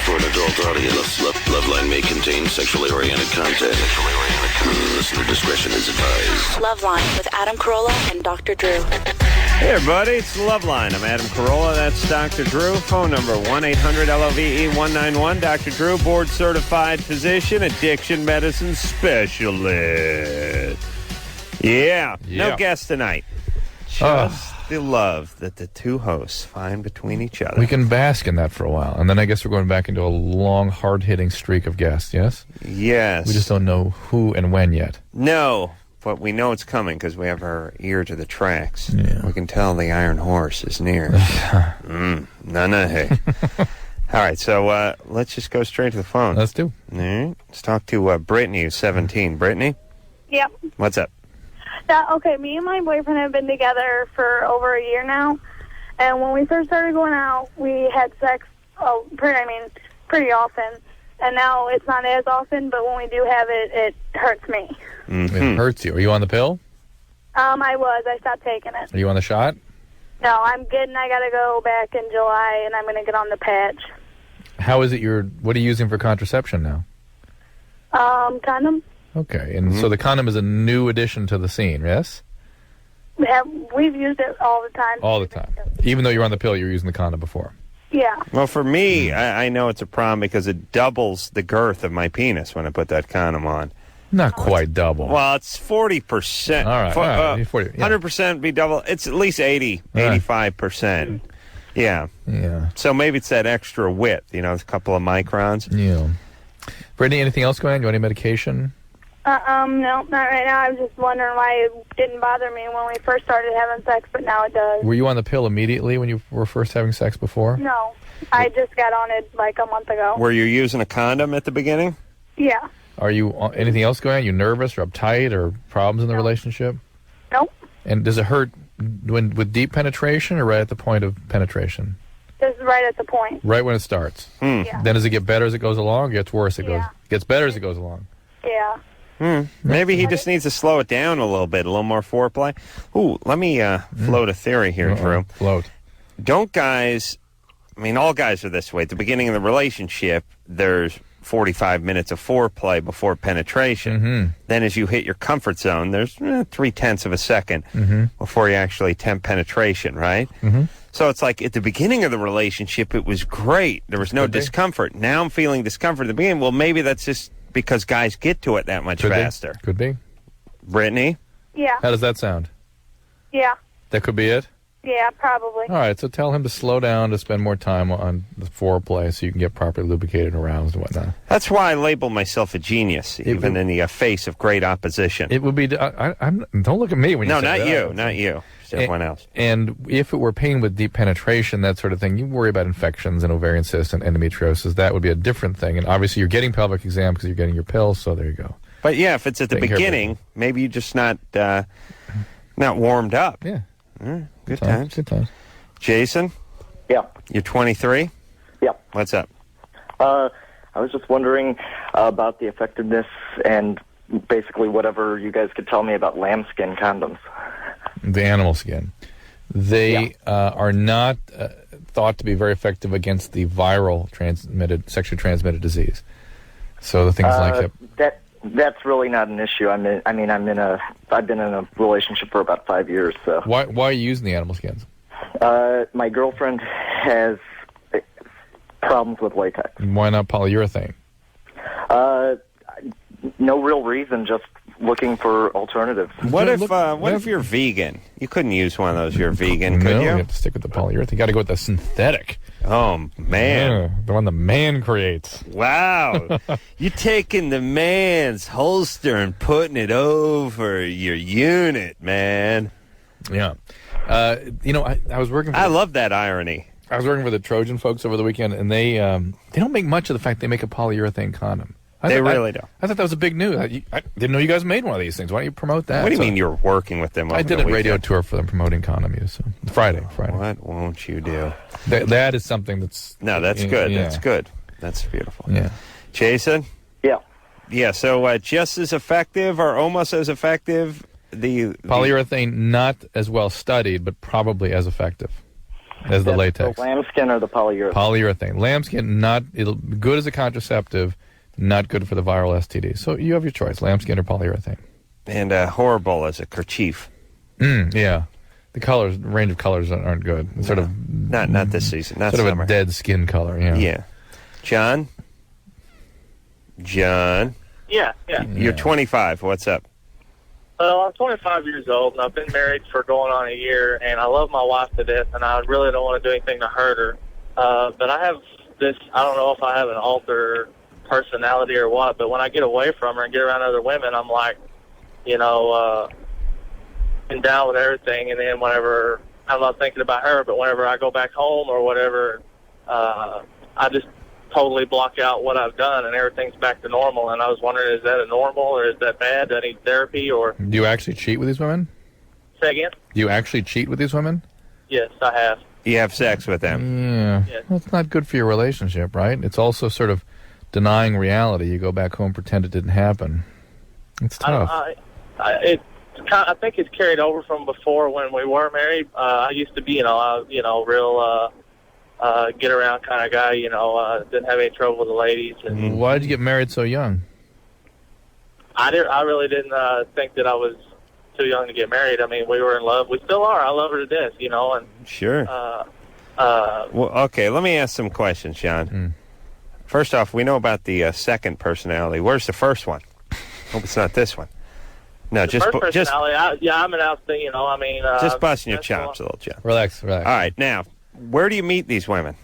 for an adult audience. Loveline may contain sexually oriented content. Listener discretion is advised. Loveline with Adam Carolla and Dr. Drew. Hey, everybody, it's Loveline. I'm Adam Carolla. That's Dr. Drew. Phone number 1-800-LOVE-191. Dr. Drew, board-certified physician, addiction medicine specialist. Yeah. No guest tonight. Just the love that the two hosts find between each other. We can bask in that for a while. And then I guess we're going back into a long, hard-hitting streak of guests, yes? Yes. We just don't know who and when yet. No, but we know it's coming because we have our ear to the tracks. Yeah. We can tell the Iron Horse is near. Hey. All right, so let's just go straight to the phone. Let's do. All right. Let's talk to Brittany, who's 17. Brittany? Yep. What's up? Okay, me and my boyfriend have been together for over a year now, and when we first started going out, we had sex, pretty often, and now it's not as often, but when we do have it, it hurts me. Mm-hmm. It hurts you. Are you on the pill? I stopped taking it. Are you on the shot? No, I'm good, and I gotta go back in July, and I'm gonna get on the patch. How is it what are you using for contraception now? Condom. Okay, and so the condom is a new addition to the scene, yes? Yeah, we've used it all the time. All the time. Even though you're on the pill, you were using the condom before. Yeah. Well, for me, I know it's a problem because it doubles the girth of my penis when I put that condom on. Not quite double. Well, it's 40%. All right. 40, yeah. 100% would be double. It's at least 85%. Yeah. Yeah. So maybe it's that extra width, a couple of microns. Yeah. Brittany, anything else going on? You want any medication? No, not right now. I was just wondering why it didn't bother me when we first started having sex, but now it does. Were you on the pill immediately when you were first having sex before? No. I just got on it like a month ago. Were you using a condom at the beginning? Yeah. Are you anything else going on? Are you nervous or uptight or problems in the relationship? Nope. And does it hurt with deep penetration or right at the point of penetration? Just right at the point. Right when it starts. Yeah. Then does it get better as it goes along? Or gets worse? Gets better as it goes along. Yeah. Maybe he just needs to slow it down a little bit, a little more foreplay. Ooh, let me float a theory here, Drew. Float. Don't guys, all guys are this way. At the beginning of the relationship, there's 45 minutes of foreplay before penetration. Mm-hmm. Then as you hit your comfort zone, there's 0.3 of a second before you actually attempt penetration, right? Mm-hmm. So it's like at the beginning of the relationship, it was great. There was no discomfort. Now I'm feeling discomfort at the beginning. Well, maybe that's just because guys get to it that much faster. Could be. Brittany? Yeah. How does that sound? Yeah. That could be it? Yeah, probably. All right, so tell him to slow down, to spend more time on the foreplay so you can get properly lubricated and aroused and whatnot. That's why I label myself a genius, even in the face of great opposition. It would be... don't look at me when you say that. No, not you. Just everyone else. And if it were pain with deep penetration, that sort of thing, you worry about infections and ovarian cysts and endometriosis. That would be a different thing. And obviously you're getting pelvic exam because you're getting your pills, so there you go. But yeah, if it's at the beginning, maybe you're just not warmed up. Yeah. Good times. Good times. Jason? Yeah. You're 23? Yeah. What's up? I was just wondering about the effectiveness and basically whatever you guys could tell me about lambskin condoms. The animal skin. They are not thought to be very effective against the viral sexually transmitted disease. So the things like that's really not an issue. I've been in a relationship for about 5 years. So why are you using the animal skins? My girlfriend has problems with latex. Why not polyurethane? No real reason, just looking for alternatives. What if you're vegan? You couldn't use one of those. You're vegan, could you? You have to stick with the polyurethane. You got to go with the synthetic. Oh, man. The one the man creates. Wow. You're taking the man's holster and putting it over your unit, man. Yeah. I was working for... I love that irony. I was working for the Trojan folks over the weekend, and they don't make much of the fact they make a polyurethane condom. They really don't. I thought that was a big news. I didn't know you guys made one of these things. Why don't you promote that? What do you mean you're working with them? I did a radio tour for them promoting condom use. So Friday. What won't you do? That is something that's... No, that's good. Yeah. That's good. That's beautiful. Yeah. Jason? Yeah. Yeah, so just as effective or almost as effective, the polyurethane not as well studied, but probably as effective. as the latex. The lambskin or the polyurethane? Polyurethane. Lambskin, it'll be good as a contraceptive, not good for the viral STD. So you have your choice, lambskin or polyurethane. And horrible as a kerchief. Yeah. The range of colors aren't good. It's sort of not this season. Not sort summer. of a dead skin color. Yeah. Yeah. John. Yeah. You're 25. What's up? Well, I'm 25 years old, and I've been married for going on a year, and I love my wife to death, and I really don't want to do anything to hurt her. But I have this, I don't know if I have an alter personality or what, but when I get away from her and get around other women, I'm like, and down with everything, and then whenever, I'm not thinking about her, but whenever I go back home or whatever, I just totally block out what I've done, and everything's back to normal. And I was wondering, is that a normal, or is that bad? Do I need therapy, or... Do you actually cheat with these women? Say again? Do you actually cheat with these women? Yes, I have. You have sex with them? Yeah. Yes. Well, it's not good for your relationship, right? It's also sort of denying reality. You go back home, pretend it didn't happen. It's tough. I think it's carried over from before when we were married. I used to be, real... get around kind of guy, didn't have any trouble with the ladies. And Why did you get married so young? I really didn't think that I was too young to get married. I mean, we were in love. We still are. I love her to death, and... Sure. Well, okay, let me ask some questions, John. First off, we know about the second personality. Where's the first one? Hope it's not this one. No, the first personality, I'm an outstanding, just busting your chops a little, John. Relax. All right, now... Where do you meet these women?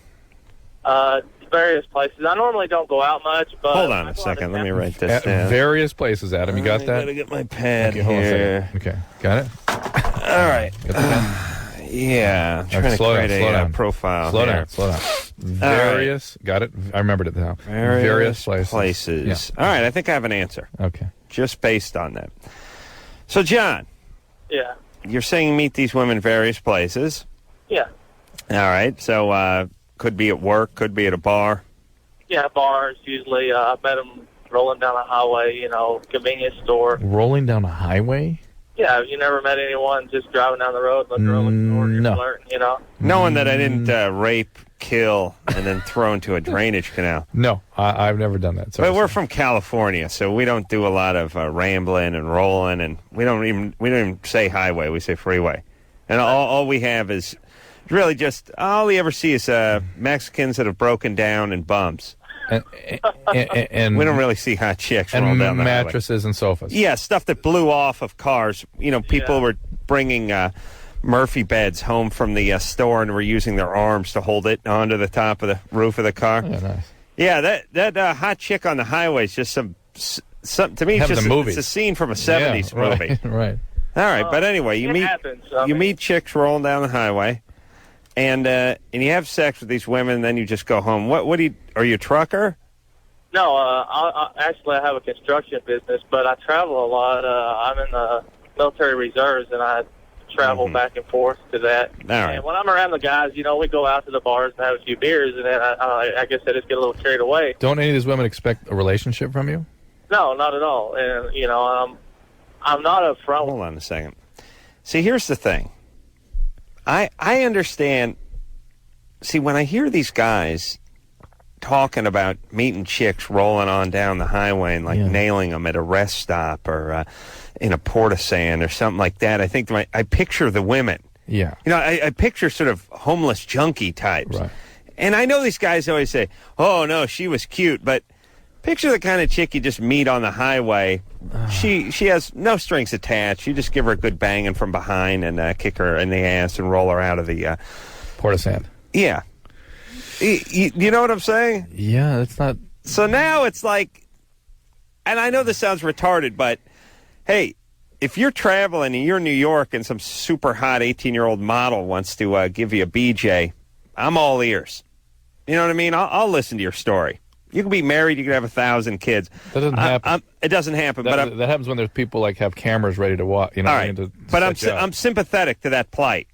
Various places. I normally don't go out much, but... Hold on a second. Let me write this down. Various places, Adam. You got that? I gotta get my pad Hold on a here. second. Okay. Got it? All right. Yeah. I'm trying to create a profile Slow here. down. Various... Got it? I remembered it now. Various places. Yeah. All right. I think I have an answer. Okay. Just based on that. So, John. Yeah. You're saying meet these women various places. Yeah. All right. So, could be at work, could be at a bar. Yeah, bars, usually. I met them rolling down a highway, convenience store. Rolling down a highway? Yeah, you never met anyone just driving down the road, looking around the store, no. Knowing that I didn't rape, kill, and then throw into a drainage canal. No, I've never done that. But we're from California, so we don't do a lot of rambling and rolling, and we don't even say highway, we say freeway. And all we have is... Really, just all you ever see is Mexicans that have broken down and bums. And we don't really see hot chicks roll down the mattresses highway. And sofas. Yeah, stuff that blew off of cars. People were bringing Murphy beds home from the store and were using their arms to hold it onto the top of the roof of the car. Yeah, nice. Yeah, that hot chick on the highway is just some to me. It's just it's a scene from a '70s movie. Right. All right, but anyway, you meet chicks rolling down the highway. And you have sex with these women, and then you just go home. What do you? Are you a trucker? No, I have a construction business, but I travel a lot. I'm in the military reserves, and I travel back and forth to that. All right. And when I'm around the guys, we go out to the bars and have a few beers, and then I guess I just get a little carried away. Don't any of these women expect a relationship from you? No, not at all. And I'm not upfront. Hold on a second. See, here's the thing. I understand. See, when I hear these guys talking about meeting chicks rolling on down the highway and nailing them at a rest stop or in a port-a-sand or something like that, I think I picture the women. Yeah. I picture sort of homeless junkie types. Right. And I know these guys always say, "Oh no, she was cute," but picture the kind of chick you just meet on the highway. She has no strings attached. You just give her a good banging from behind and kick her in the ass and roll her out of the port-a-sand. Yeah. You know what I'm saying? Yeah, that's not... So now it's like, and I know this sounds retarded, but hey, if you're traveling and you're in New York and some super hot 18-year-old model wants to give you a BJ, I'm all ears. You know what I mean? I'll listen to your story. You can be married. You can have 1,000 kids. That doesn't happen. It doesn't happen. That happens when there's people have cameras ready to watch. All right. But I'm sympathetic to that plight.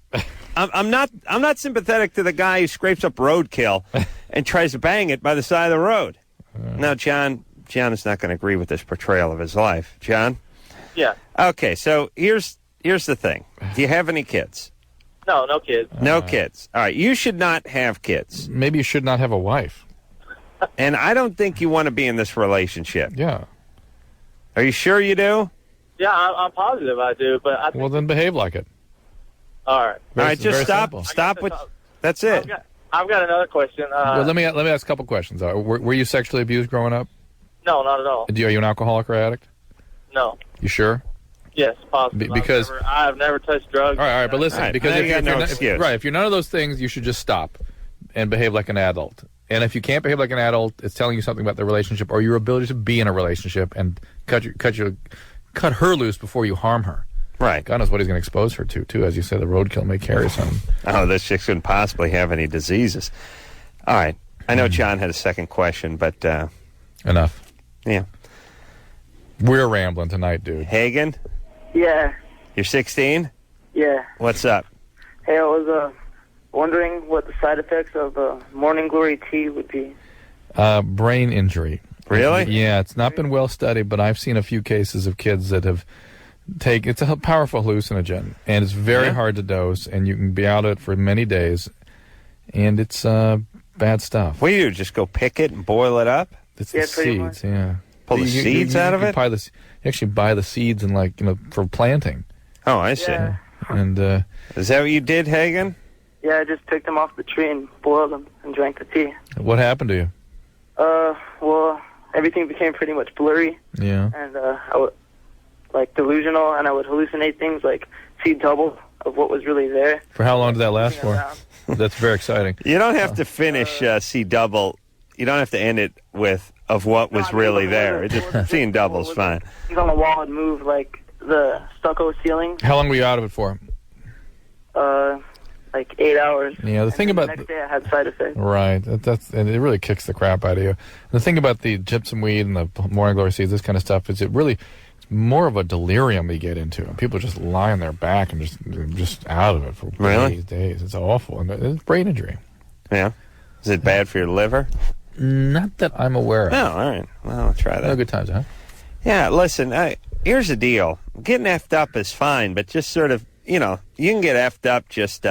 I'm not sympathetic to the guy who scrapes up roadkill and tries to bang it by the side of the road. Now, John is not going to agree with this portrayal of his life. John? Yeah. Okay. So here's the thing. Do you have any kids? No, no kids. No kids. All right. You should not have kids. Maybe you should not have a wife. And I don't think you want to be in this relationship. Yeah. Are you sure you do? Yeah, I'm positive I do, but I think... Well, then behave like it. All right. All right, just very stop. simple. Stop with. That's it. I've got another question. Well, let me ask a couple questions. Were you sexually abused growing up? No, not at all. Are you an alcoholic or addict? No. You sure? Yes, positive. Because I've never touched drugs. All right, but listen, All right, because now if you got no you're excuse. right, if you're none of those things, you should just stop and behave like an adult. And if you can't behave like an adult, it's telling you something about the relationship or your ability to be in a relationship and cut her loose before you harm her. Right. God knows what he's going to expose her to, too. As you said, the roadkill may carry some. Oh, this chick couldn't possibly have any diseases. All right. I know John had a second question, but Enough. yeah. We're rambling tonight, dude. Hagen, Yeah, you're 16? yeah. What's up? Hey, I was wondering what the side effects of morning glory tea would be. Brain injury. Really? Yeah, it's not been well studied, but I've seen a few cases of kids that have it's a powerful hallucinogen, and it's very hard to dose, and you can be out of it for many days, and it's bad stuff. What do you do? Just go pick it and boil it up? It's Yeah, the pretty seeds, yeah. Pull the seeds out of you it? You actually buy the seeds and for planting. Oh, I see. Yeah. And Is that what you did, Hagen? Yeah, I just picked them off the tree and boiled them and drank the tea. what happened to you? Well, everything became pretty much blurry, Yeah. and I would, delusional, and I would hallucinate things, see double of what was really there. For how long did that last for? Around. That's very exciting. You don't have to finish C double. You don't have to end it with of what was really there. Just seeing double's fine. Things on the wall would move, the stucco ceiling, How long were you out of it for? 8 hours. Yeah, the thing And about the next day I had side effects. Right, and it really kicks the crap out of you. The thing about the gypsum weed and the morning glory seeds, this kind of stuff, is it's more of a delirium you get into, and people just lie on their back and just out of it for days. It's awful, and it's brain injury. Yeah. Is it bad for your liver? Not that I'm aware of. Oh, all right. Well, I'll try that. No good times, huh? Yeah, listen, here's the deal. Getting effed up is fine, but just sort of, you can get effed up, just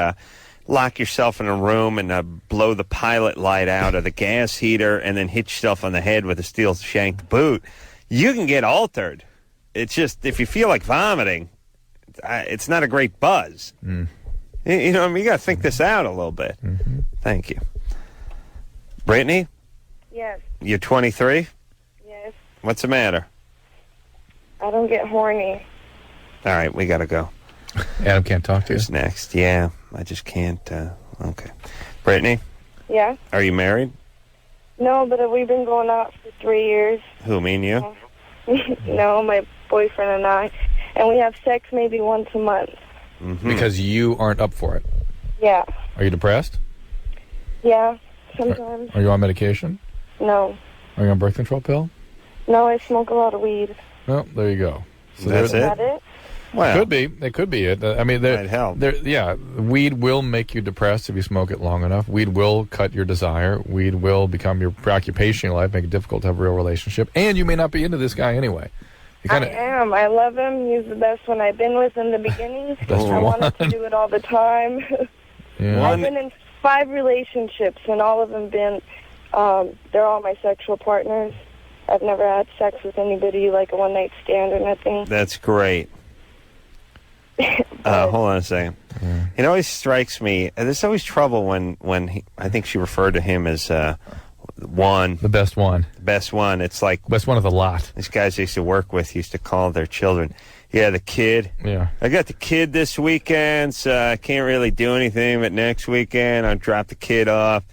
lock yourself in a room and blow the pilot light out of the gas heater and then hit yourself on the head with a steel-shanked boot. You can get altered. It's just, if you feel like vomiting, it's not a great buzz. Mm. You got to think this out a little bit. Mm-hmm. Thank you. Brittany, Yes, you're 23? yes. What's the matter? I don't get horny. All right, we got to go. Adam can't talk to you. Who's next? Yeah, I just can't. Okay. Brittany, Yeah? are you married? No, but we've been going out for 3 years. Who, me and you? No, my boyfriend and I. And we have sex maybe once a month. Mm-hmm. Because you aren't up for it. Yeah. Are you depressed? Yeah, sometimes. Are you on medication? No. Are you on birth control pill? No, I smoke a lot of weed. Well, there you go. So That's Is that it? Well, Could be. It could be it. I mean, might help. Weed will make you depressed if you smoke it long enough. Weed will cut your desire. Weed will become your preoccupation in your life, make it difficult to have a real relationship. And you may not be into this guy anyway. I am. I love him. He's the best one I've been with in the beginning. Best I wanted to one. do it all the time. Yeah. I've been in 5 relationships, and all of them been, they're all my sexual partners. I've never had sex with anybody like a one-night stand or nothing. That's great. Hold on a second. Yeah. It always strikes me, there's always trouble when I think she referred to him as one, The best one. the best one. It's like Best one of the lot. these guys I used to work with used to call their children, yeah, the kid. Yeah. I got the kid this weekend, so I can't really do anything, but next weekend I'll drop the kid off.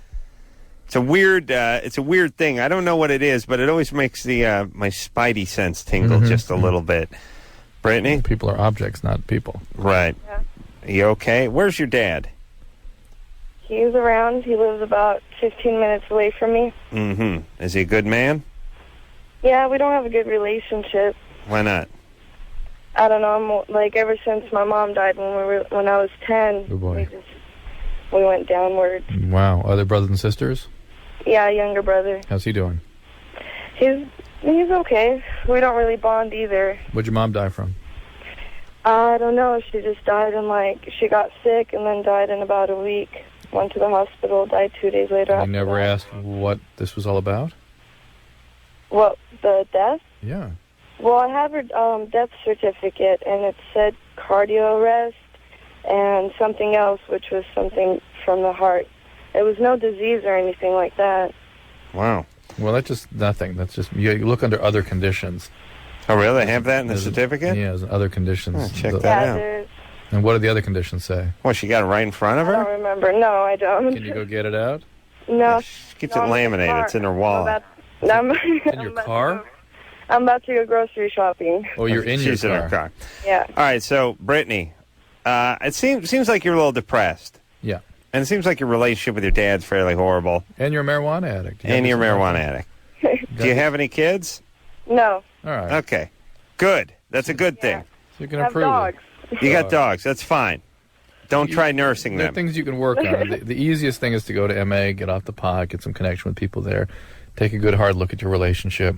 It's a weird thing. I don't know what it is, but it always makes my spidey sense tingle just a little bit. Brittany? People are objects, not people. Right. Yeah. Are you okay? Where's your dad? He's around. He lives about 15 minutes away from me. Mm-hmm. Is he a good man? Yeah, we don't have a good relationship. Why not? I don't know. Ever since my mom died when I was 10, Oh, boy. we went downward. Wow. Other brothers and sisters? Yeah, younger brother. How's he doing? He's okay. We don't really bond either. What'd your mom die from? I don't know. She just died she got sick and then died in about a week. Went to the hospital, died 2 days later. You never asked what this was all about? What, the death? Yeah. Well, I have her death certificate, and it said cardio arrest and something else, which was something from the heart. It was no disease or anything like that. Wow. Well, that's just nothing. That's just, you look under other conditions. Oh, really? They have that in the certificate? Yeah, there's other conditions. Oh, check that out. There's... And what do the other conditions say? Well, she got it right in front of her? I don't remember. No, I don't. Can you go get it out? No. She keeps it laminated. It's in her wallet. In your car? I'm about to go grocery shopping. Oh, you're in She's your in her car. Yeah. All right, so, Brittany, it seems like you're a little depressed. Yeah. And it seems like your relationship with your dad's fairly horrible. And you're a marijuana addict. And you're a marijuana addict. Do you have any kids? No. All right. Okay. Good. That's a good thing. So you can I have improve dogs. it. You got dogs. That's fine. Don't try nursing There are them. things you can work on. The easiest thing is to go to MA, get off the pot, get some connection with people there, take a good hard look at your relationship.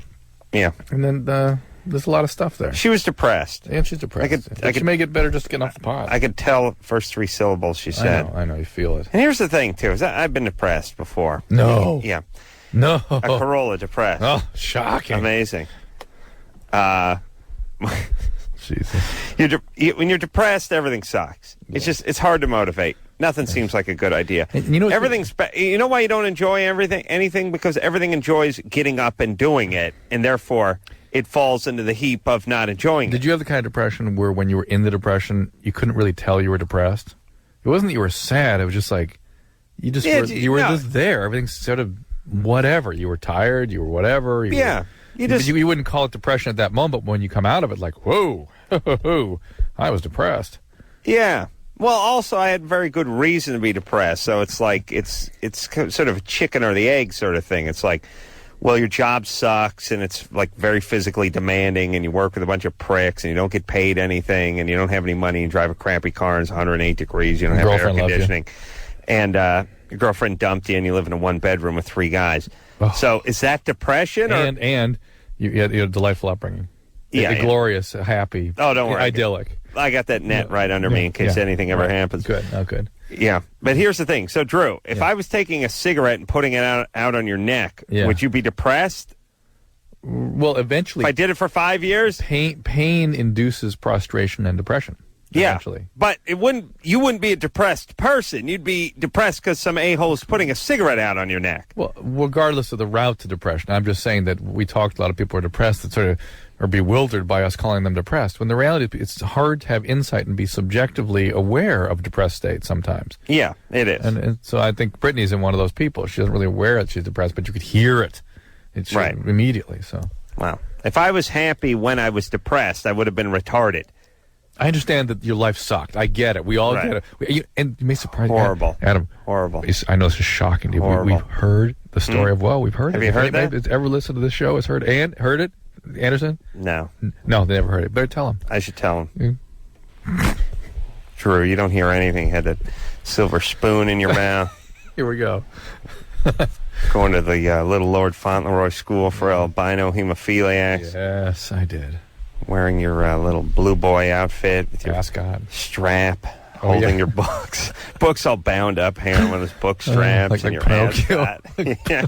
Yeah. And then there's a lot of stuff there. She was depressed. And she's depressed. I could She may get better just getting off the pot. I could tell first three syllables she said. I know, you feel it. And here's the thing, too, is I've been depressed before. No. Yeah. No. A Carolla depressed. Oh, shocking. Amazing. Jesus. When you're depressed, everything sucks. Yeah. It's hard to motivate. Nothing seems like a good idea. And you know you know why you don't enjoy anything? Because everything enjoys getting up and doing it, and therefore it falls into the heap of not enjoying it. Did you have the kind of depression where when you were in the depression, you couldn't really tell you were depressed? It wasn't that you were sad. It was just like you were just there. Everything's sort of whatever. You were tired. You were whatever. You wouldn't call it depression at that moment. But when you come out of it, like, whoa, I was depressed. Yeah. Well, also, I had very good reason to be depressed. So it's like it's sort of a chicken or the egg sort of thing. It's like, well, your job sucks, and it's like very physically demanding, and you work with a bunch of pricks, and you don't get paid anything, and you don't have any money, and drive a crappy car, and it's 108 degrees, you don't have air conditioning, and your girlfriend dumped you, and you live in a one-bedroom with three guys. Oh. So is that depression? And you had a delightful upbringing. Yeah, glorious, happy, don't worry. Idyllic. I got that net right under me in case anything ever happens. Good. Oh, good. Yeah. But here's the thing. So, Drew, if I was taking a cigarette and putting it out on your neck, would you be depressed? Well, eventually. If I did it for 5 years? Pain induces prostration and depression. Yeah. Eventually. But you wouldn't be a depressed person. You'd be depressed because some a-hole is putting a cigarette out on your neck. Well, regardless of the route to depression, I'm just saying that we talked, a lot of people are depressed that sort of are bewildered by us calling them depressed, when the reality is it's hard to have insight and be subjectively aware of depressed states sometimes. Yeah, it is. And so I think Brittany's in one of those people. She doesn't really aware that she's depressed, but you could hear it immediately. So, wow. If I was happy when I was depressed, I would have been retarded. I understand that your life sucked. I get it. We all get it. And it may surprise you. Horrible. Adam. Horrible. I know this is shocking to you. We've heard the story of, we've heard it. Have you heard that? Has ever listened to this show has heard it? Anderson? No. No, they never heard it. Better tell them. I should tell them. Drew, you don't hear anything. Had that silver spoon in your mouth. Here we go. Going to the Little Lord Fauntleroy School for Albino Hemophiliacs. Yes, I did. Wearing your little blue boy outfit with your strap, holding your books. Books all bound up, hand one of those book straps, like and your Pinocchio. Yeah.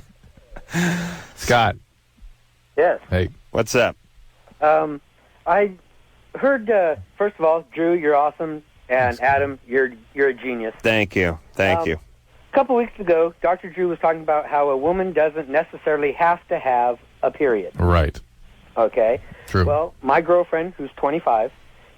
Scott. Yes. Hey. What's up? I heard, first of all, Drew, you're awesome, and Adam, you're a genius. Thank you. Thank you. A couple weeks ago, Dr. Drew was talking about how a woman doesn't necessarily have to have a period. Right. Okay. True. Well, my girlfriend, who's 25,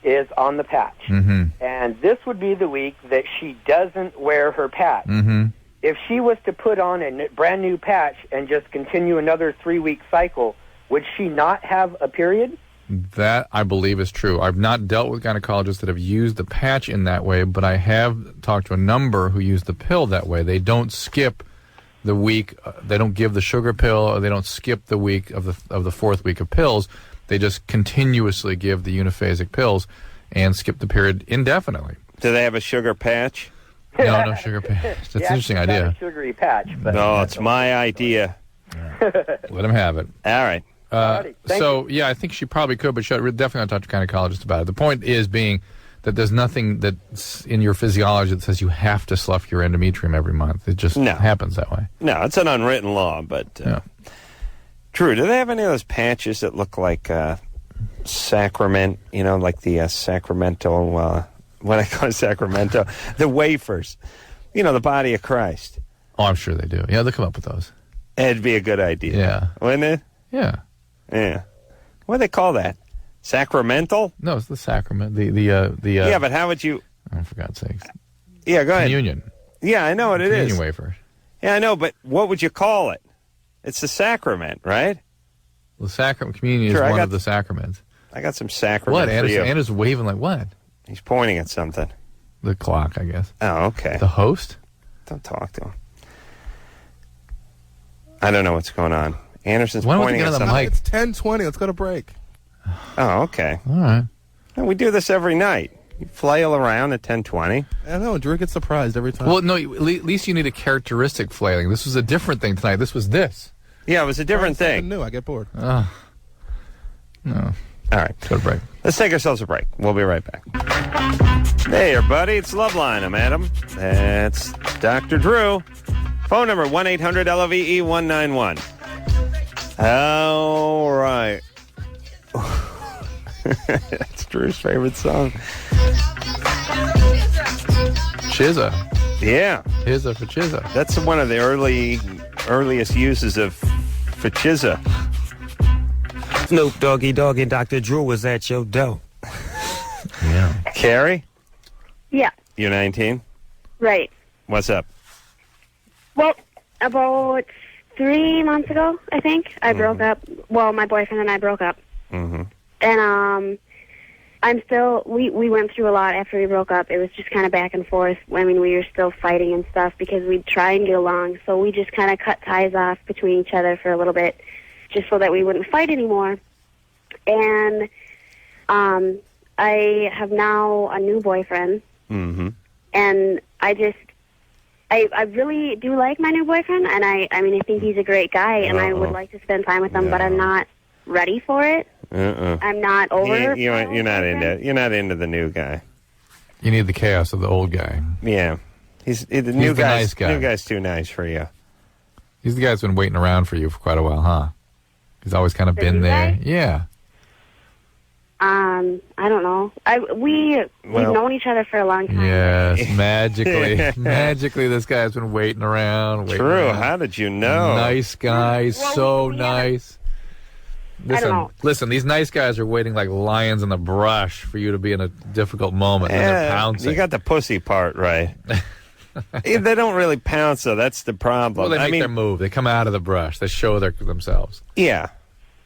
is on the patch. Mm-hmm. And this would be the week that she doesn't wear her patch. Mm-hmm. If she was to put on a brand new patch and just continue another 3-week cycle, would she not have a period? That, I believe, is true. I've not dealt with gynecologists that have used the patch in that way, but I have talked to a number who use the pill that way. They don't skip the week. They don't give the sugar pill, or they don't skip the week of the fourth week of pills. They just continuously give the uniphasic pills and skip the period indefinitely. Do they have a sugar patch? No sugar patch. That's an interesting idea. A sugary patch. But no, it's my idea. Let them have it. All right. Thank So, yeah, I think she probably could, but she definitely not talk to a gynecologist about it. The point is being that there's nothing that's in your physiology that says you have to slough your endometrium every month. It just happens that way. No, it's an unwritten law, but... Drew, do they have any of those patches that look like sacrament, like the Sacramento, what I call Sacramento, the wafers, the body of Christ? Oh, I'm sure they do. Yeah, they'll come up with those. It'd be a good idea. Yeah. Wouldn't it? Yeah. Yeah. What do they call that? Sacramental? No, it's the sacrament. Yeah, but how would you... Oh, for God's sakes. Yeah, go ahead. Communion. Yeah, I know what it is. Communion wafer. Yeah, I know, but what would you call it? It's the sacrament, right? The sacrament communion is one of the sacraments. I got some sacrament What? for you. Anna's waving like what? He's pointing at something. The clock, I guess. Oh, okay. The host? Don't talk to him. I don't know what's going on. Anderson's Why don't we pointing get at on the something. mic? It's 10:20. Let's go to break. Oh, okay. All right. No, we do this every night. You flail around at 10:20. I know. Drew gets surprised every time. Well, no, at least you need a characteristic flailing. This was a different thing tonight. This was this. Yeah, it was a different thing. New. I get bored. No. All right. Go to break. Let's take ourselves a break. We'll be right back. Hey, everybody. It's Loveline. I'm Adam. That's Dr. Drew. Phone number 1-800-LOVE-191. All right. That's Drew's favorite song. Chizza. Yeah. Chizza for Chizza. That's one of the earliest uses of Fachizza. Snoop Doggy Dogg and Dr. Drew was at your door. Yeah. Carrie, Yeah, you're 19. right. What's up? Well, about 3 months ago, I think, I broke up. Well, my boyfriend and I broke up. Mm-hmm. And I'm still, we went through a lot after we broke up. It was just kind of back and forth. I mean, we were still fighting and stuff because we'd try and get along. So we just kind of cut ties off between each other for a little bit just so that we wouldn't fight anymore. And I have now a new boyfriend. Mm-hmm. And I really do like my new boyfriend, and I mean, I think he's a great guy, and I would like to spend time with him, but I'm not ready for it. I'm not over. You're not into the new guy. You need the chaos of the old guy. Yeah, the new the nice guy. New guy's too nice for you. He's the guy that's been waiting around for you for quite a while, huh? He's always kind of been there. Guy? Yeah. I don't know. We've known each other for a long time. Yes, magically, this guy's been waiting around. True. How did you know? Nice guy, so nice. Listen, these nice guys are waiting like lions in the brush for you to be in a difficult moment. And they're pouncing. You got the pussy part right. They don't really pounce, though. That's the problem. Well, they make their move. They come out of the brush. They show themselves. Yeah.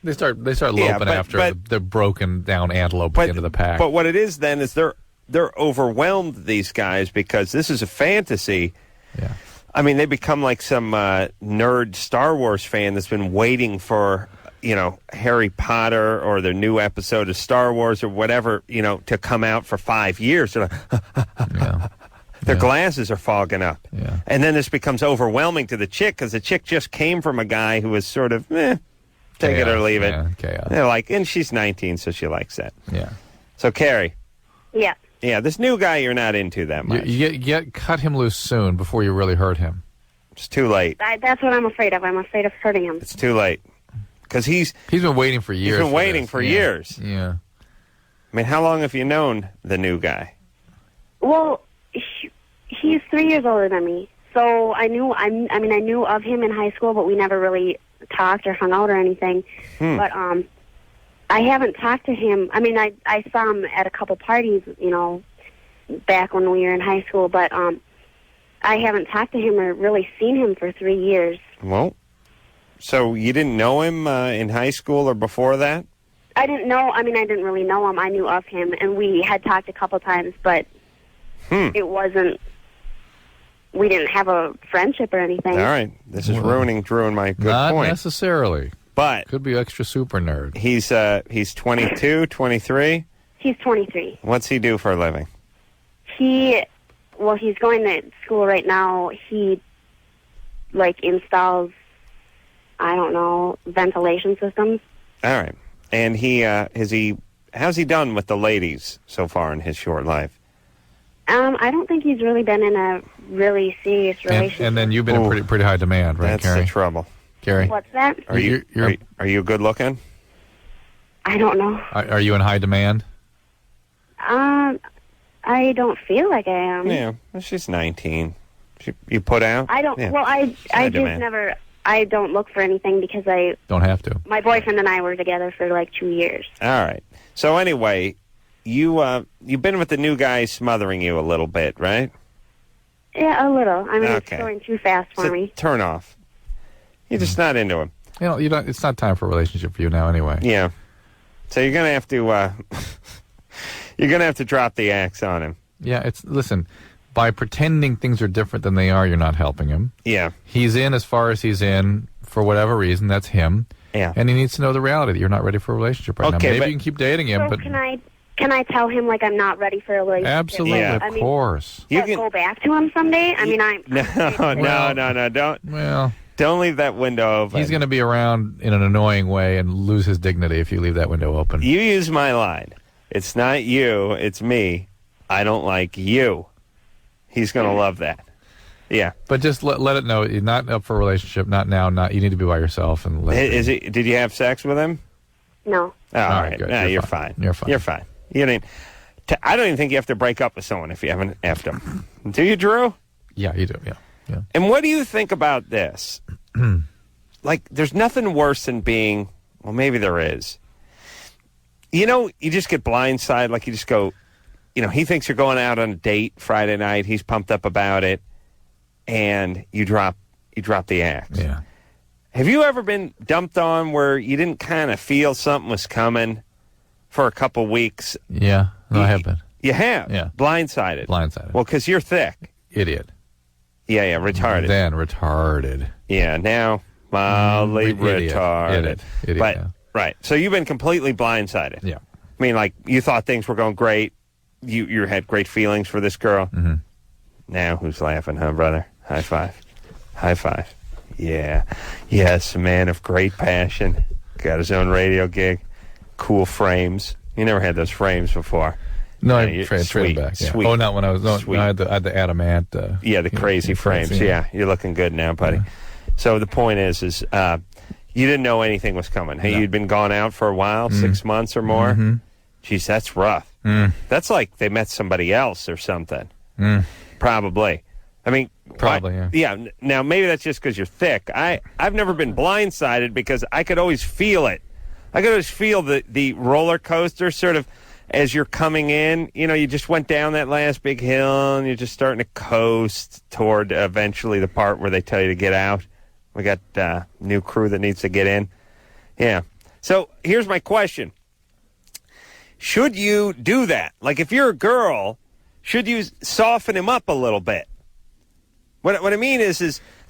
They start loping after the broken down antelope into the pack. But what it is then is they're overwhelmed, these guys, because this is a fantasy. Yeah. I mean, they become like some nerd Star Wars fan that's been waiting for, Harry Potter or the new episode of Star Wars or whatever, to come out for 5 years. They're like, Their glasses are fogging up. Yeah. And then this becomes overwhelming to the chick because the chick just came from a guy who was sort of, take it or leave it. Yeah, chaos. They're like, and she's 19, so she likes that. Yeah. So, Carrie. Yeah. Yeah, this new guy you're not into that much. You cut him loose soon before you really hurt him. It's too late. That's what I'm afraid of. I'm afraid of hurting him. It's too late. Because he's been waiting for years. He's been waiting for years. Yeah. I mean, how long have you known the new guy? Well, he's 3 years older than me. So I knew of him in high school, but we never really talked or hung out or anything. But I haven't talked to him. I mean, I saw him at a couple parties, back when we were in high school, but I haven't talked to him or really seen him for 3 years. Well, so you didn't know him in high school or before that? I didn't really know him. I knew of him, and we had talked a couple times, but it wasn't... We didn't have a friendship or anything. All right. This is ruining Drew and my good Not point. Not necessarily. But could be extra super nerd. He's 22, 23? He's 23. What's he do for a living? He's going to school right now. He, installs, I don't know, ventilation systems. All right. And how's he done with the ladies so far in his short life? I don't think he's really been in a really serious relationship. And then you've been in pretty high demand, right, That's Carrie? the trouble. Carrie? What's that? Are you good looking? I don't know. Are you in high demand? I don't feel like I am. Yeah, well, she's 19. You put out? I don't. Yeah. Well, I just demand. never. I don't look for anything because I don't have to. My boyfriend and I were together for like 2 years. All right. So anyway, you've been with the new guy smothering you a little bit, right? Yeah, a little. I mean, Okay. it's going too fast for me. Turn off. You're just not into him. You know, it's not time for a relationship for you now, anyway. Yeah. So you're gonna have to drop the axe on him. Yeah. Listen. By pretending things are different than they are, you're not helping him. Yeah. He's in as far as he's in for whatever reason. That's him. Yeah. And he needs to know the reality that you're not ready for a relationship right now. Maybe you can keep dating him, So but can I tell him like I'm not ready for a relationship? absolutely, Like, of course. You can go back to him someday. I mean, I'm No. Don't. Well, don't leave that window open. He's going to be around in an annoying way and lose his dignity if you leave that window open. You use my line. It's not you. It's me. I don't like you. He's going to love that. Yeah. But just let it know you're not up for a relationship. Not now. You need to be by yourself and let it. Did you have sex with him? No. Oh, all right. Good. No, you're fine. You're fine. You're fine. You don't. I don't even think you have to break up with someone if you haven't effed them. Do you, Drew? Yeah, you do. Yeah. And what do you think about this? Like, there's nothing worse than being. Well, maybe there is. You know, you just get blindsided. Like, you just go. You know, he thinks you're going out on a date Friday night. He's pumped up about it, and you drop the axe. Yeah. Have you ever been dumped on where you didn't kind of feel something was coming for a couple weeks? Yeah. No, I have been. You have? Yeah. Blindsided. Well, because you're thick. Idiot. Yeah, retarded. Then retarded. Yeah, now mildly Idiot. retarded. Idiot. But Yeah. right, so you've been completely blindsided. Yeah. I mean, like, you thought things were going great. You had great feelings for this girl. Mm-hmm. Now who's laughing, huh, brother? High five. High five. Yeah. Yes, a man of great passion. Got his own radio gig. Cool frames. You never had those frames before. No, Yeah, I traded sweet, back. Yeah. sweet. Oh, not when I was. No, Sweet. I had the adamant. Yeah, the crazy frames. Yeah, you're looking good now, buddy. Yeah. So the point is you didn't know anything was coming. Hey, you'd been gone out for a while, 6 months or more. Mm-hmm. Geez, that's rough. That's like they met somebody else or something. Probably. I mean, Probably, yeah. Now, maybe that's just because you're thick. I've never been blindsided because I could always feel it. I could always feel the roller coaster sort of as you're coming in. You know, you just went down that last big hill and you're just starting to coast toward eventually the part where they tell you to get out. We got new crew that needs to get in. Yeah. So here's my question. Should you do that? Like, if you're a girl, should you soften him up a little bit? What I mean is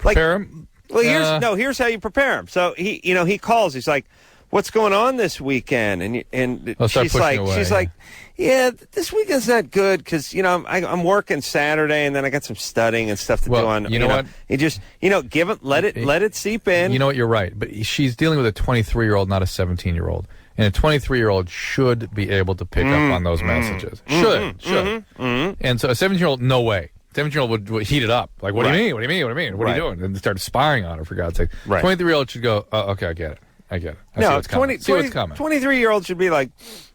like, prepare him. Well, here's how you prepare him. So he calls. He's like, "What's going on this weekend?" And she's like, "Yeah, this weekend's not good because I'm working Saturday and then I got some studying and stuff to do on." You know what? You just give it, let it seep in. You know what? You're right, but she's dealing with a 23-year-old, not a 17-year-old. And a 23-year-old should be able to pick up on those messages. Should. And so a 17-year-old, no way. 17-year-old would heat it up. Like, what do you mean? What do you mean? What do you mean? What are you doing? And start spying on her, for God's sake. Right. 23-year-old should go, oh, okay, I get it. I see what's coming. See what's coming. 23-year-old should be like,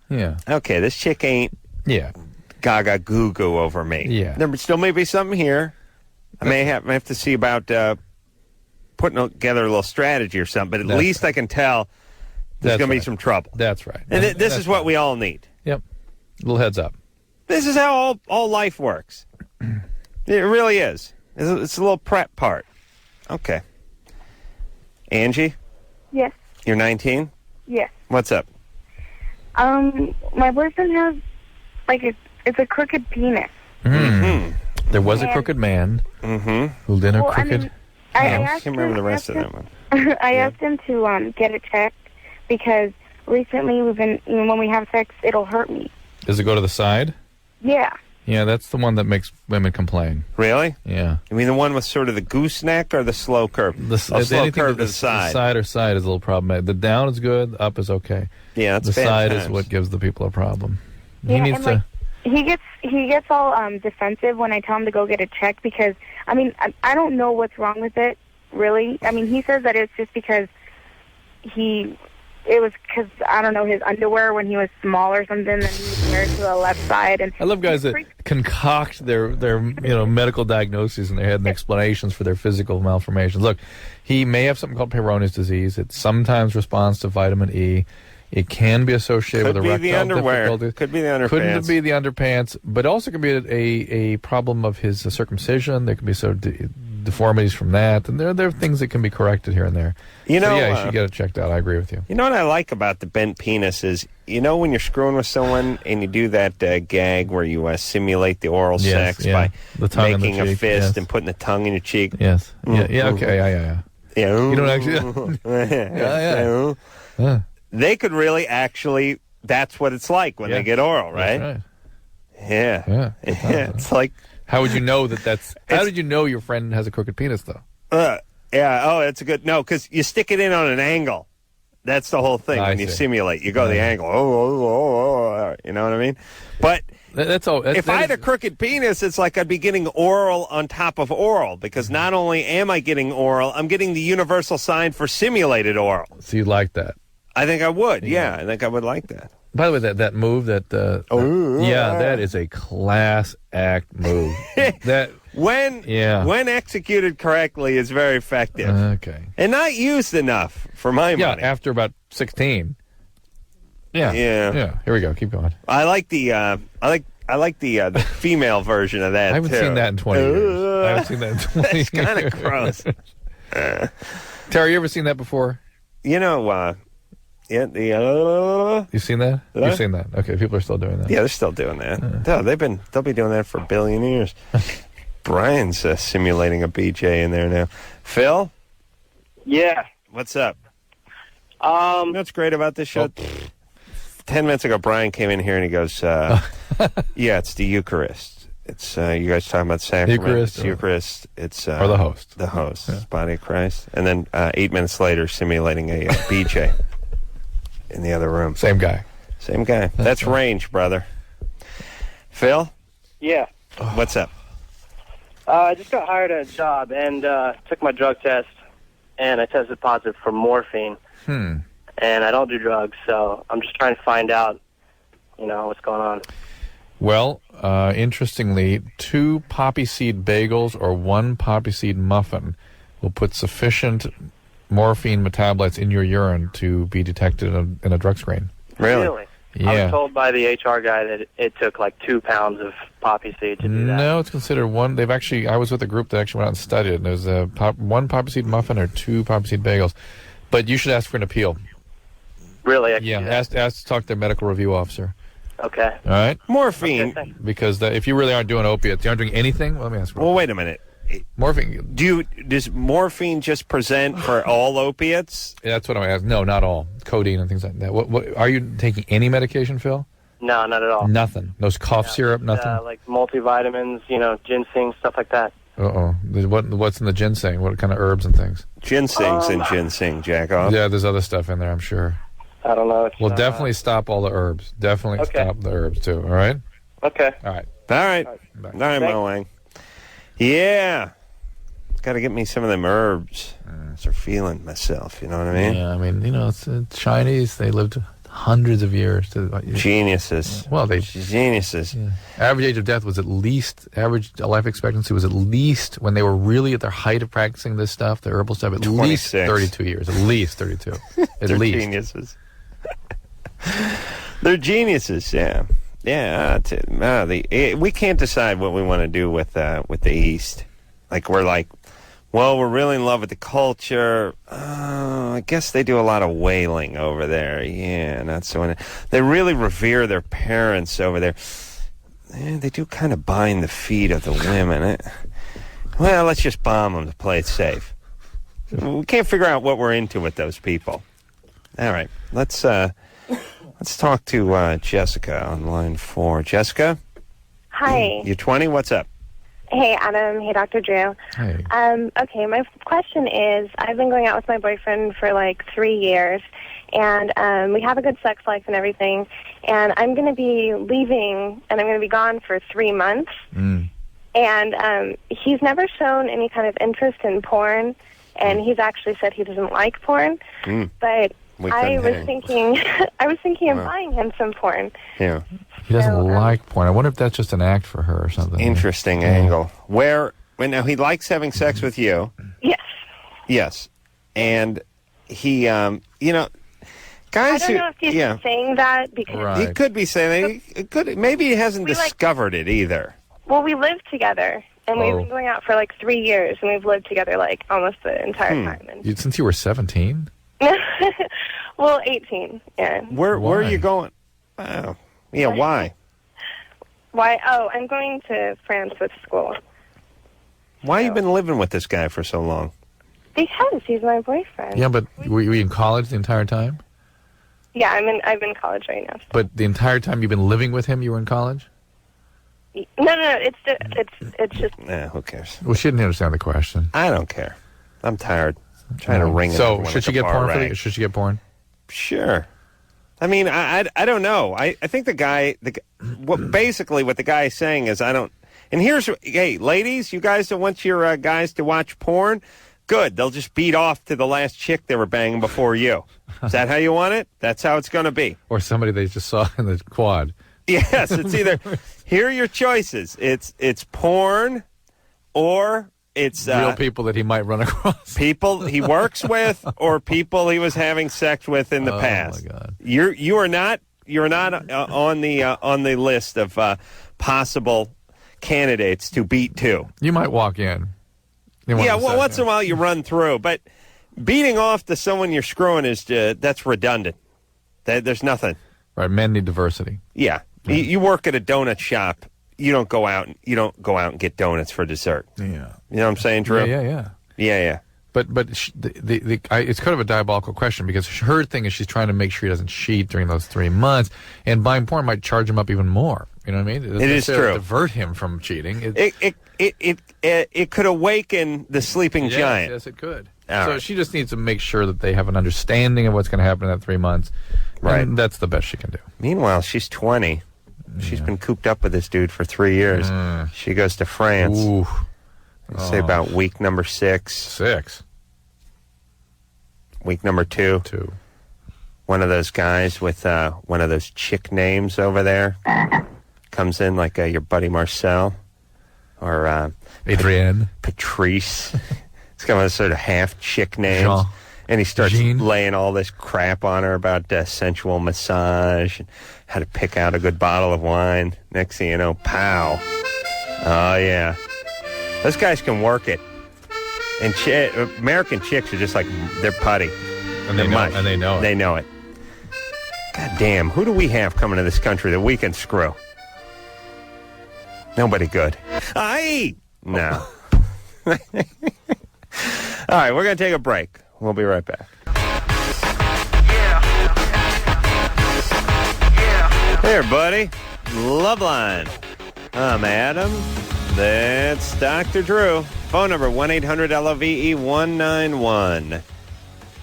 yeah, okay, this chick ain't gaga goo-goo over me. Yeah. There still may be something here. I may have to see about putting together a little strategy or something, but at least I can tell there's going to be some trouble. That's right. And this is what we all need. Yep. Little heads up. This is how all life works. It really is. It's a little prep part. Okay. Angie? Yes. You're 19? Yes. What's up? My boyfriend has, it's a crooked penis. Mm-hmm. There was a crooked man who then a crooked... I can't remember the rest of that one. I asked him to get it checked because recently we've been, when we have sex, it'll hurt me. Does it go to the side? Yeah. Yeah, that's the one that makes women complain. Really? Yeah. You mean the one with sort of the gooseneck or the slow curve? Slow curve to the side. Side is a little problematic. The down is good, up is okay. Yeah, that's the side times. is what gives the people a problem. Yeah, he needs and to. Like, he gets all defensive when I tell him to go get a check because I don't know what's wrong with it really. I mean, he says that it's just because it was because, I don't know, his underwear when he was small or something, and he was married to the left side. And I love guys that concoct their medical diagnoses in their head and explanations for their physical malformations. Look, he may have something called Peyronie's disease. It sometimes responds to vitamin E. It can be associated with erectile difficulties. Could be the underpants. Couldn't be the underpants, but also could be a problem of his circumcision. There could be deformities from that, and there are things that can be corrected here and there. You should get it checked out. I agree with you. You know what I like about the bent penis is, when you're screwing with someone and you do that gag where you simulate the oral sex by making a fist and putting the tongue in your cheek. Yes. Yeah. Okay. Yeah. You don't actually. Yeah. They could really actually. That's what it's like when they get oral, right? That's right. Yeah. It's like. How would you know how did you know your friend has a crooked penis, though? Yeah. Oh, that's a good. No, because you stick it in on an angle. That's the whole thing. When you simulate, you go the angle. You know what I mean? But that's all. If I had a crooked penis, it's like I'd be getting oral on top of oral, because not only am I getting oral, I'm getting the universal sign for simulated oral. So you like that? I think I would. Yeah, I think I would like that. By the way, that move that that is a class act move. When executed correctly, is very effective. Okay, and not used enough for my money. Yeah, after about 16. Yeah. Here we go. Keep going. I like the I like the female version of that. I haven't seen that in 20 years. I haven't seen that in 20 years. It's kind of gross. Terry, you ever seen that before? You've seen that? You've seen that? Okay, people are still doing that. Yeah, they're still doing that. No, they'll be doing that for a billion years. Brian's simulating a BJ in there now. Phil? Yeah. What's up? You know what's great about this show? 10 minutes ago, Brian came in here and he goes, yeah, it's the Eucharist. It's you guys talking about sacrament. Eucharist. It's or the host. The host. Yeah. Body of Christ. And then 8 minutes later, simulating a BJ in the other room. Same guy. That's range, brother. Phil? Yeah. What's up? I just got hired at a job and took my drug test, and I tested positive for morphine. And I don't do drugs, so I'm just trying to find out, what's going on. Well, interestingly, 2 poppy seed bagels or 1 poppy seed muffin will put sufficient morphine metabolites in your urine to be detected in a drug screen. Really? Yeah. I was told by the HR guy that it took like 2 pounds of poppy seed to do that. No, it's considered 1. I was with a group that actually went out and studied it. And there's 1 poppy seed muffin or 2 poppy seed bagels. But you should ask for an appeal. Really? Ask to talk to their medical review officer. Okay. All right? Morphine. Okay, because if you really aren't doing opiates, you aren't doing anything? Well, let me ask. Well, wait a minute. Morphine. Does morphine just present for all opiates? Yeah, that's what I'm asking. No, not all. Codeine and things like that. What are you taking any medication, Phil? No, not at all. Nothing. No cough syrup, nothing? Like multivitamins, ginseng, stuff like that. What's in the ginseng? What kind of herbs and things? Ginseng's in ginseng, jack off. Yeah, there's other stuff in there, I'm sure. I don't know. Well, definitely stop all the herbs. Definitely stop the herbs, too. All right? Okay. All right. All right, Mo Wang. Yeah. Got to get me some of them herbs. Start feeling myself, you know what I mean? Yeah, I mean, it's Chinese. They lived hundreds of years. Geniuses. Well, geniuses. Yeah. Average age of death was average life expectancy was at least, when they were really at their height of practicing this stuff, the herbal stuff, at 26. least 32 years. At least 32. They're geniuses. They're geniuses, yeah. Yeah, we can't decide what we want to do with the East. Like, we're really in love with the culture. I guess they do a lot of wailing over there. Yeah, not so. They really revere their parents over there. They do kind of bind the feet of the women. Well, let's just bomb them to play it safe. We can't figure out what we're into with those people. All right, let's talk to Jessica on line 4. Jessica? Hi. You're 20? What's up? Hey, Adam. Hey, Dr. Drew. Hey. Okay, my question is, I've been going out with my boyfriend for like 3 years, and we have a good sex life and everything, and I'm going to be leaving, and I'm going to be gone for 3 months, and he's never shown any kind of interest in porn, and he's actually said he doesn't like porn, but I was thinking of buying him some porn. Yeah. He doesn't like porn. I wonder if that's just an act for her or something. Interesting angle. Wait, now he likes having sex with you. Yes. Yes. And he, guys I don't know if he's saying that because he could be saying that. Maybe he hasn't discovered it either. Well, we live together, and we've been going out for like 3 years, and we've lived together like almost the entire time. And Since you were 17? well, 18, yeah. Where are you going? Oh, yeah, why? Why? Oh, I'm going to France with school. Why have you been living with this guy for so long? Because he's my boyfriend. Yeah, but were you in college the entire time? Yeah, I'm in college right now. But the entire time you've been living with him, you were in college? No, it's just. Nah, who cares? Well, she didn't understand the question. I don't care. I'm tired. I'm trying to ring. So should she get porn for you? Should she get porn? Sure. I mean, I don't know. I think basically what the guy is saying is I don't. And hey, ladies, you guys don't want your guys to watch porn? Good. They'll just beat off to the last chick they were banging before you. Is that how you want it? That's how it's going to be. Or somebody they just saw in the quad. Yes, it's either. Here are your choices. It's porn, or it's real people that he might run across. People he works with, or people he was having sex with in the past. Oh my God! You're not on the list of possible candidates to beat too. You might walk in. Yeah, well, once in a while you run through, but beating off to someone you're screwing is that's redundant. There's nothing. Right, men need diversity. Yeah. You work at a donut shop. You don't go out and get donuts for dessert. Yeah. You know what I'm saying, Drew? Yeah. But it's kind of a diabolical question because her thing is she's trying to make sure he doesn't cheat during those 3 months, and buying porn might charge him up even more. You know what I mean? It is true. Divert him from cheating. It could awaken the sleeping giant. Yes, it could. All so right. she just needs to make sure that they have an understanding of what's going to happen in that 3 months. Right. And that's the best she can do. Meanwhile, she's 20. She's been cooped up with this dude for 3 years. She goes to France. Ooh. Say about week number 6. Week number 2. One of those guys with one of those chick names over there comes in like your buddy Marcel or Adrienne. Patrice. It's got one sort of half chick names. Jean. And he starts Jean. laying all this crap on her about sensual massage and how to pick out a good bottle of wine. Next thing you know, pow. Oh, yeah. Those guys can work it. And American chicks are just like, they're putty. And they know it. They know it. God damn, who do we have coming to this country that we can screw? Nobody good. Aye! No. All right, we're going to take a break. We'll be right back. Hey, everybody. Loveline. I'm Adam. That's Dr. Drew. Phone number 1-800-LOVE-191.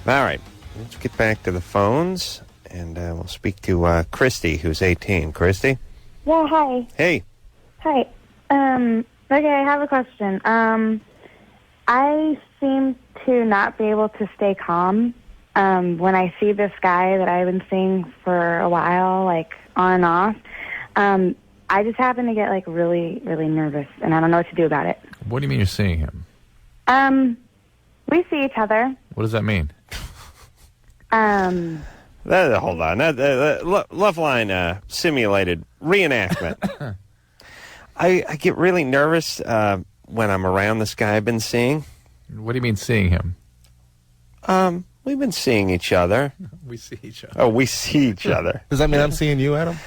All right. Let's get back to the phones, and we'll speak to Christy, who's 18. Christy? Yeah, hi. Hey. Hi. Okay, I have a question. I seem to not be able to stay calm when I see this guy that I've been seeing for a while, like on and off. I just happen to get like really, really nervous, and I don't know what to do about it. What do you mean you're seeing him? We see each other. What does that mean? Hold on. Loveline simulated reenactment. I get really nervous when I'm around this guy I've been seeing. What do you mean seeing him? We've been seeing each other. We see each other. Oh, we see each other. Does that mean I'm seeing you, Adam?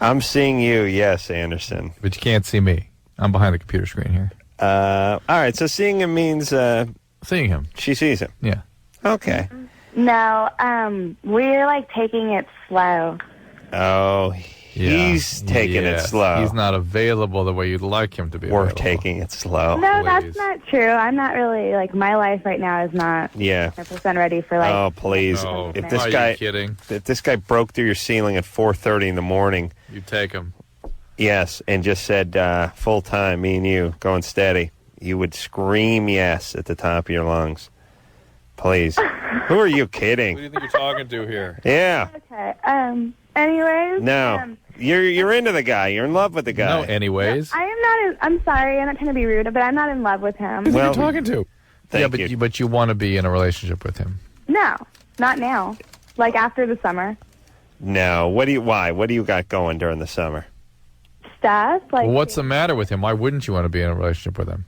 I'm seeing you, yes, Anderson. But you can't see me. I'm behind the computer screen here. All right, so seeing him means... seeing him. She sees him. Yeah. No, we're like taking it slow. Oh, He's taking it slow. He's not available the way you'd like him to be. We're available. taking it slow. No, that's not true. I'm not really, like, my life right now is not 100% ready for, like... Oh, please. No. If this Are you guy, kidding? If this guy broke through your ceiling at 4:30 in the morning... You take him. Yes, and just said full time, me and you, going steady, you would scream yes at the top of your lungs. Please. Who are you kidding? Who do you think you're talking to here? Yeah. Okay. Anyways... No. You're into the guy. You're in love with the guy. No, anyways. I am not... I'm sorry. I'm not trying to be rude, but I'm not in love with him. Who are you talking to? Thank you. But you want to be in a relationship with him. No, not now. Like, after the summer. No. Why? What do you got going during the summer? Stuff. Like, Well, what's the matter with him? Why wouldn't you want to be in a relationship with him?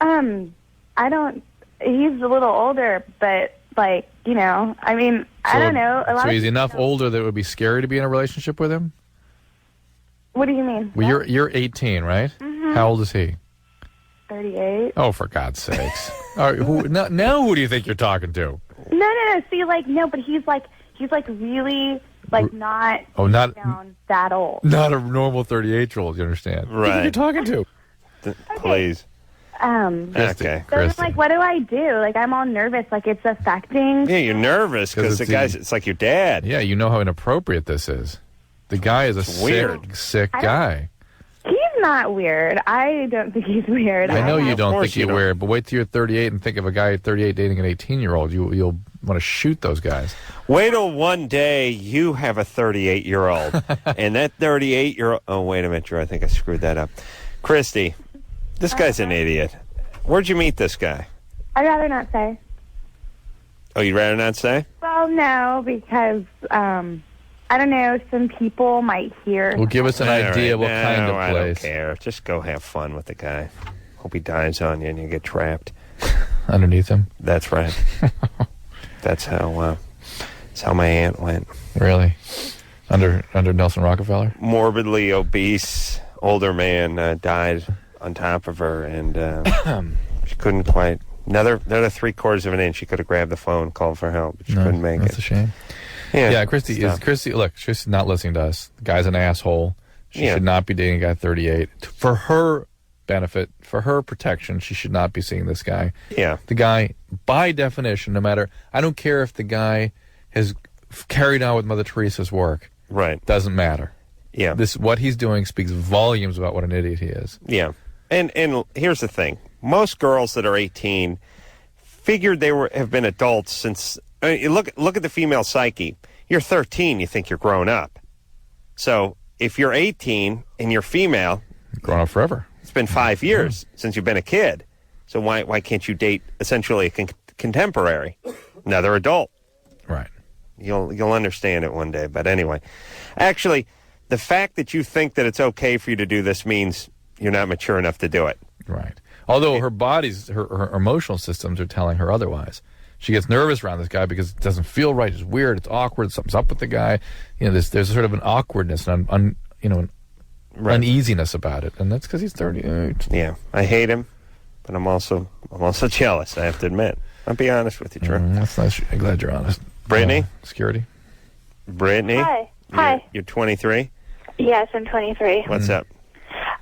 I don't... He's a little older, but, like, you know, I mean, I don't know. A lot So of he's people enough don't- older that it would be scary to be in a relationship with him? What do you mean? Well, you're 18, right? Mhm. How old is he? 38. Oh, for God's sakes! All right, now who do you think you're talking to? No. See, like, no, but he's like really, like, not... Oh, not down that old. not a normal 38-year-old. You understand? Who do you think you're talking to? Please. Okay. So then, like, what do I do? Like, I'm all nervous. Like, it's affecting... Yeah, you're nervous because the guy's. It's like your dad. Yeah, you know how inappropriate this is. The guy is a weird. sick guy. He's not weird. I don't think he's weird. I know you Of don't course think you you're don't. weird, but wait till you're 38 and think of a guy at 38 dating an 18-year-old. You'll want to shoot those guys. Wait till one day you have a 38-year-old, and that 38-year-old. Oh, wait a minute, Drew. I think I screwed that up. Christy, this guy's an idiot. Where'd you meet this guy? I'd rather not say. Oh, you'd rather not say? Well, no, because, I don't know, some people might hear... Well, give us an idea All what right. kind No, of I don't place. care. Just go have fun with the guy. Hope he dies on you and you get trapped. Underneath him? That's right. That's how my aunt went. Really? Under Nelson Rockefeller? Morbidly obese, older man died on top of her, and she couldn't quite... Another 3/4 of an inch. She could have grabbed the phone, called for help, but she couldn't make That's it. a shame. Yeah, Christy stuff. look, she's not listening to us. The guy's an asshole. She Yeah. should not be dating a guy 38. For her benefit, for her protection, she should not be seeing this guy. Yeah. The guy, by definition, no matter, I don't care if the guy has carried on with Mother Teresa's work. Right. Doesn't matter. Yeah. What he's doing speaks volumes about what an idiot he is. Yeah. And here's the thing. Most girls that are 18 figured have been adults since... you look at the female psyche. You're 13, you think you're grown up. So if you're 18 and you're female... Grown up forever. It's been 5 years since you've been a kid. So why can't you date essentially a contemporary, another adult? Right. You'll understand it one day. But anyway, actually, the fact that you think that it's okay for you to do this means you're not mature enough to do it. Right. Although her body's, her emotional systems are telling her otherwise. She gets nervous around this guy because it doesn't feel right. It's weird. It's awkward. Something's up with the guy. You know, there's sort of an awkwardness and an uneasiness about it, and that's because he's 38. Yeah, I hate him, but I'm also jealous. I have to admit. I'll be honest with you, Drew. That's nice. I'm glad you're honest. Brittany, security. Brittany. Hi. You're 23. Yes, I'm 23. What's up?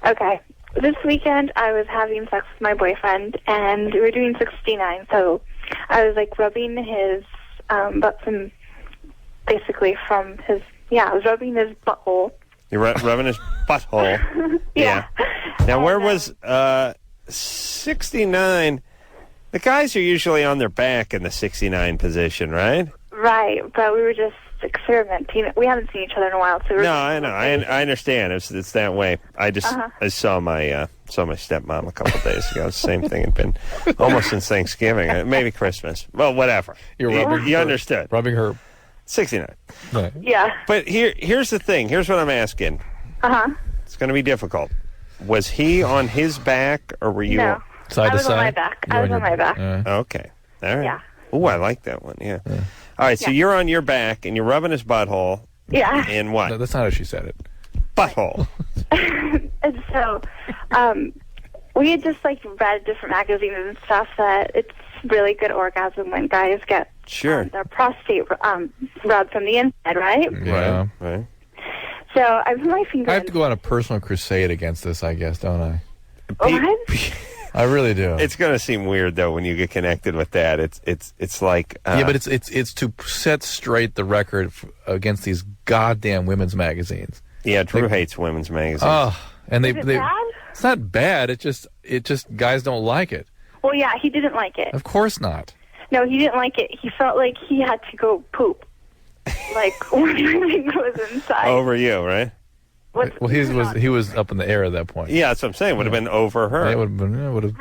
Okay. This weekend, I was having sex with my boyfriend, and we were doing 69. So I was like rubbing his butt from his. Yeah, I was rubbing his butthole. You're rubbing his butthole. Yeah. Now, where was 69? The guys are usually on their back in the 69 position, right? Right, but we were just experimenting. We haven't seen each other in a while, so we were No, I know. I understand. It's that way. I just Uh-huh. I saw my stepmom a couple days ago. Same thing had been almost since Thanksgiving, maybe Christmas. Well, whatever. You understood. Rubbing her 69. Yeah. But here's the thing. Here's what I'm asking. Uh-huh. It's going to be difficult. Was he on his back, or were you No. side I was on my back. I was on my back. Okay. All right. Yeah. Oh, I like that one. Yeah. All right. So you're on your back and you're rubbing his butthole. Yeah. In what? No, that's not how she said it. Butthole. And so, we had just like read different magazines and stuff that it's really good orgasm when guys get Sure. their prostate rubbed from the inside, right? Yeah. Right. So I put my finger I have to go on a personal crusade against this, I guess, don't I? What? I really do. It's going to seem weird though when you get connected with that. It's like yeah, but it's to set straight the record against these goddamn women's magazines. Yeah, Drew hates women's magazines. Oh, and Is it bad? it's not bad. It just guys don't like it. Well, yeah, he didn't like it. Of course not. No, he didn't like it. He felt like he had to go poop. Like when everything was inside. Over you, right? Well, he was up in the air at that point. Yeah, that's what I'm saying. Would have been over her. It would have been. Yeah, would have.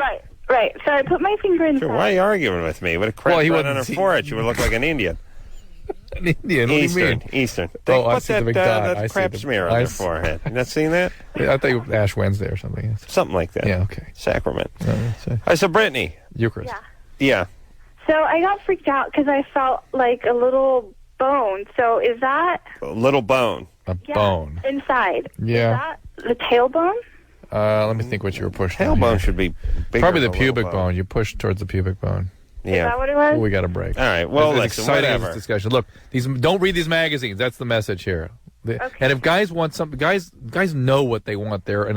Right. So I put my finger inside. Sure, why are you arguing with me? Would have cracked right on her forehead. You would look like an Indian. An Indian? What do you mean? Eastern. Oh, I Put see the big dot. that I see crap the- smear on I their see- forehead. You not seen that? I think it was Ash Wednesday or something. Something like that. Yeah, okay. Sacrament. So, So Brittany. Eucharist. Yeah. Yeah. So I got freaked out because I felt like a little bone. So is that A little bone. A bone. inside? Yeah. Is that the tailbone? Let me think what you were pushing. Tailbone should be bigger. Probably the than a little pubic bone. You pushed towards the pubic bone. Yeah. Is that what it was? We got a break. All right. Well, It's listen, exciting as whatever. this discussion. Look, don't read these magazines. That's the message here. And if guys want something, guys know what they want. They're in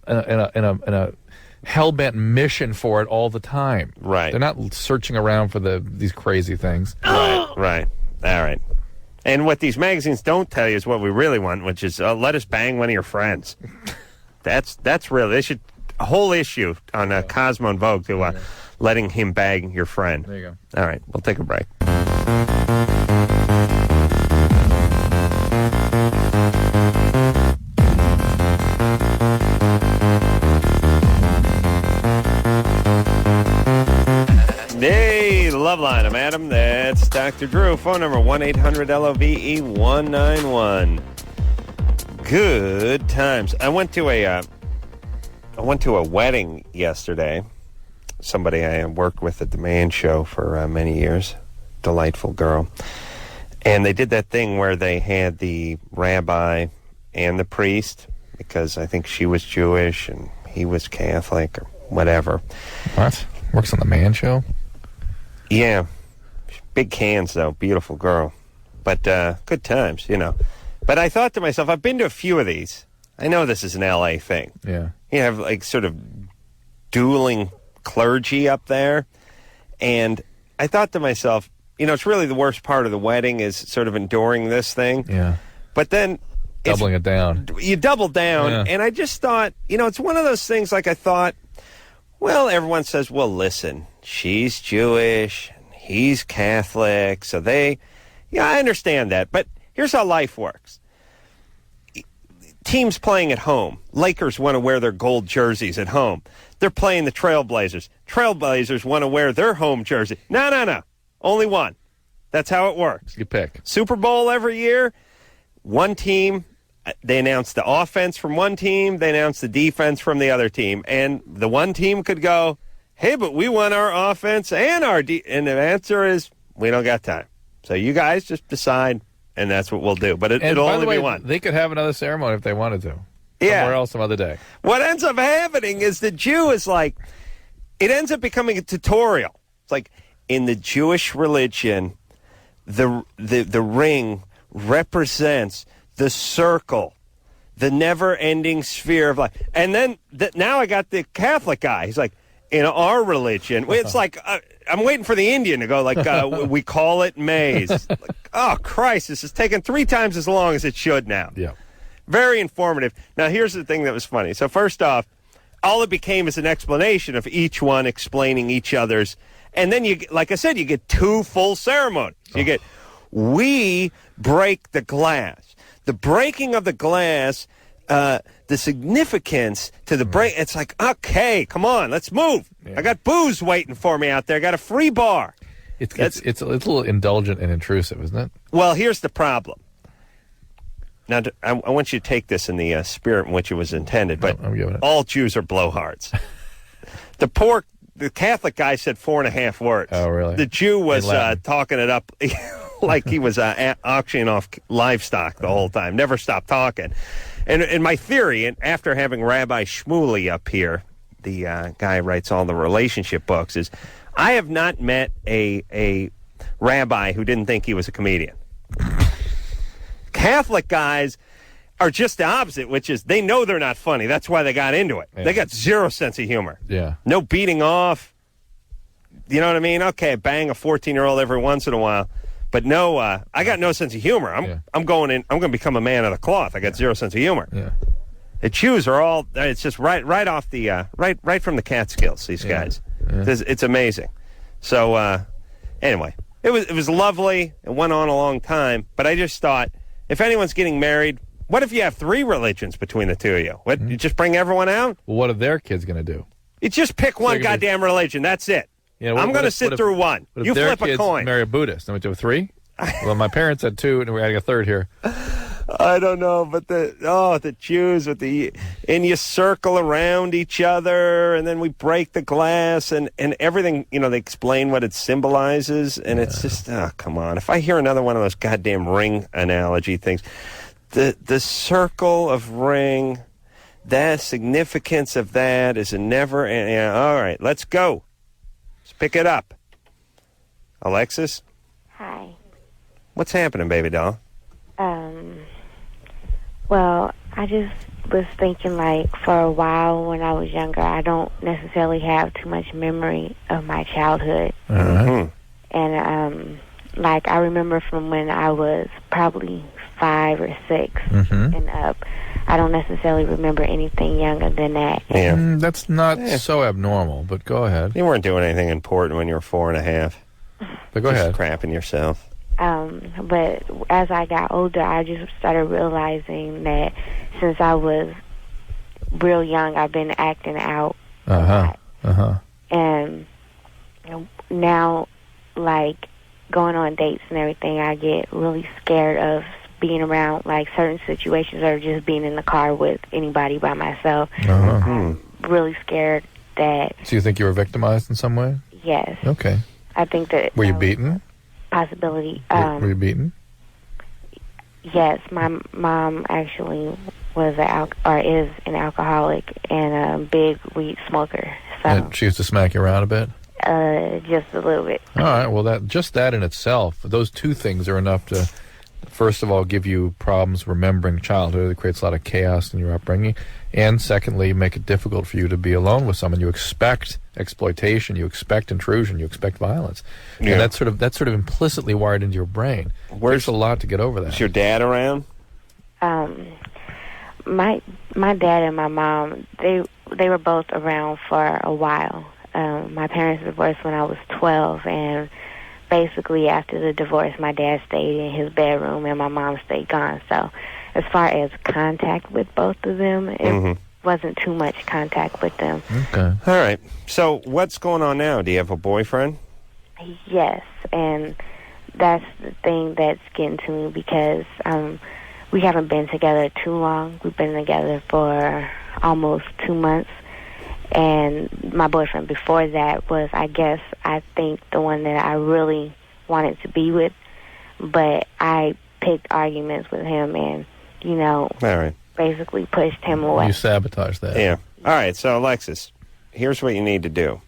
a hell-bent mission for it all the time. Right. They're not searching around for these crazy things. Right. All right. And what these magazines don't tell you is what we really want, which is let us bang one of your friends. That's really, they should, a whole issue on Cosmo and Vogue to letting him bang your friend. There you go. All right. We'll take a break. Hey, Loveline. I'm Adam. That's Dr. Drew. Phone number 1-800-LOVE-191. Good times. I went to a wedding yesterday. Somebody I worked with at the Man Show for many years. Delightful girl. And they did that thing where they had the rabbi and the priest, because I think she was Jewish and he was Catholic or whatever. What? Works on the Man Show? Yeah. Big cans, though. Beautiful girl. But good times, you know. But I thought to myself, I've been to a few of these. I know this is an L.A. thing. Yeah. You have, like, sort of dueling clergy up there. And I thought to myself, you know, it's really the worst part of the wedding is sort of enduring this thing. Yeah. But then Doubling it down. you double down. Yeah. And I just thought, you know, it's one of those things like I thought, well, everyone says, well, listen, she's Jewish, he's Catholic, so I understand that. But here's how life works. Teams playing at home. Lakers want to wear their gold jerseys at home. They're playing the Trailblazers. Trailblazers want to wear their home jersey. No. Only one. That's how it works. You pick. Super Bowl every year, one team, they announce the offense from one team, they announce the defense from the other team, and the one team could go, hey, but we want our offense and our and the answer is, we don't got time. So you guys just decide, and that's what we'll do. But it'll by only the way, be one. They could have another ceremony if they wanted to. Yeah. Somewhere else some other day. What ends up happening is the Jew is like, it ends up becoming a tutorial. It's like, in the Jewish religion, the ring represents the circle, the never-ending sphere of life. And then now I got the Catholic guy. He's like, in our religion, it's like, I'm waiting for the Indian to go, like, we call it maize. Like, oh, Christ, this is taking 3 times as long as it should now. Yeah. Very informative. Now, here's the thing that was funny. So first off, all it became is an explanation of each one explaining each other's. And then, you, like I said, you get 2 full ceremonies. You get, we break the glass. The breaking of the glass, the significance to the break. It's like, okay, come on, let's move. Yeah. I got booze waiting for me out there. I got a free bar. It's a little indulgent and intrusive, isn't it? Well, here's the problem. Now, I want you to take this in the spirit in which it was intended, but I'm giving it. All Jews are blowhards. The Catholic guy said 4.5 words. Oh, really? The Jew was talking it up like he was auctioning off livestock the whole time. Never stopped talking. And my theory, and after having Rabbi Shmuley up here, the guy who writes all the relationship books, is I have not met a rabbi who didn't think he was a comedian. Catholic guys are just the opposite, which is they know they're not funny. That's why they got into it. Yeah. They got zero sense of humor. Yeah. No beating off. You know what I mean? Okay, bang a 14-year-old every once in a while. But no, I got no sense of humor. I'm going to become a man of the cloth. I got zero sense of humor. Yeah. The Jews are all, it's just right off the, right from the Catskills, these guys. Yeah. It's amazing. So, anyway, it was lovely. It went on a long time. But I just thought, if anyone's getting married, what if you have 3 religions between the two of you? What, you just bring everyone out? Well, what are their kids going to do? You just pick one goddamn religion. That's it. Yeah, I'm going to sit through one. You their flip a kids coin. Marry a Buddhist. Then we do 3? Well, my parents had 2, and we're adding a 3rd here. I don't know, but the Jews and you circle around each other, and then we break the glass, and everything, they explain what it symbolizes, and it's just, come on. If I hear another one of those goddamn ring analogy things, the circle of ring, the significance of that is a never, all right, let's go. Let's pick it up. Alexis? Hi. What's happening, baby doll? Well, I just was thinking, for a while when I was younger, I don't necessarily have too much memory of my childhood. Mm-hmm. And, I remember from when I was probably 5 or 6 and up. I don't necessarily remember anything younger than that. Yeah. That's not so abnormal, but go ahead. You weren't doing anything important when you were 4 and a half. But go ahead. Crapping yourself. But as I got older, I just started realizing that since I was real young, I've been acting out a lot. And now, going on dates and everything, I get really scared of being around, certain situations, or just being in the car with anybody by myself. I'm really scared that... So you think you were victimized in some way? Yes. Okay. I think that... Were you beaten? Possibility. Were you beaten? Yes, my mom actually was is an alcoholic and a big weed smoker. So And she used to smack you around a bit? Just a little bit. All right, well, that in itself, those 2 things are enough to, first of all, give you problems remembering childhood. It creates a lot of chaos in your upbringing. And secondly, make it difficult for you to be alone with someone. You expect exploitation, you expect intrusion, you expect violence. Yeah. And that's sort of implicitly wired into your brain. There's a lot to get over that. Is your dad around? My dad and my mom, they were both around for a while. My parents divorced when I was 12, and basically after the divorce, my dad stayed in his bedroom and my mom stayed gone. So as far as contact with both of them, it wasn't too much contact with them. Okay. All right. So what's going on now? Do you have a boyfriend? Yes, and that's the thing that's getting to me because we haven't been together too long. We've been together for almost 2 months. And my boyfriend before that was, I think, the one that I really wanted to be with. But I picked arguments with him and, all right, basically pushed him away. You sabotaged that. Yeah. All right, so Alexis, here's what you need to do.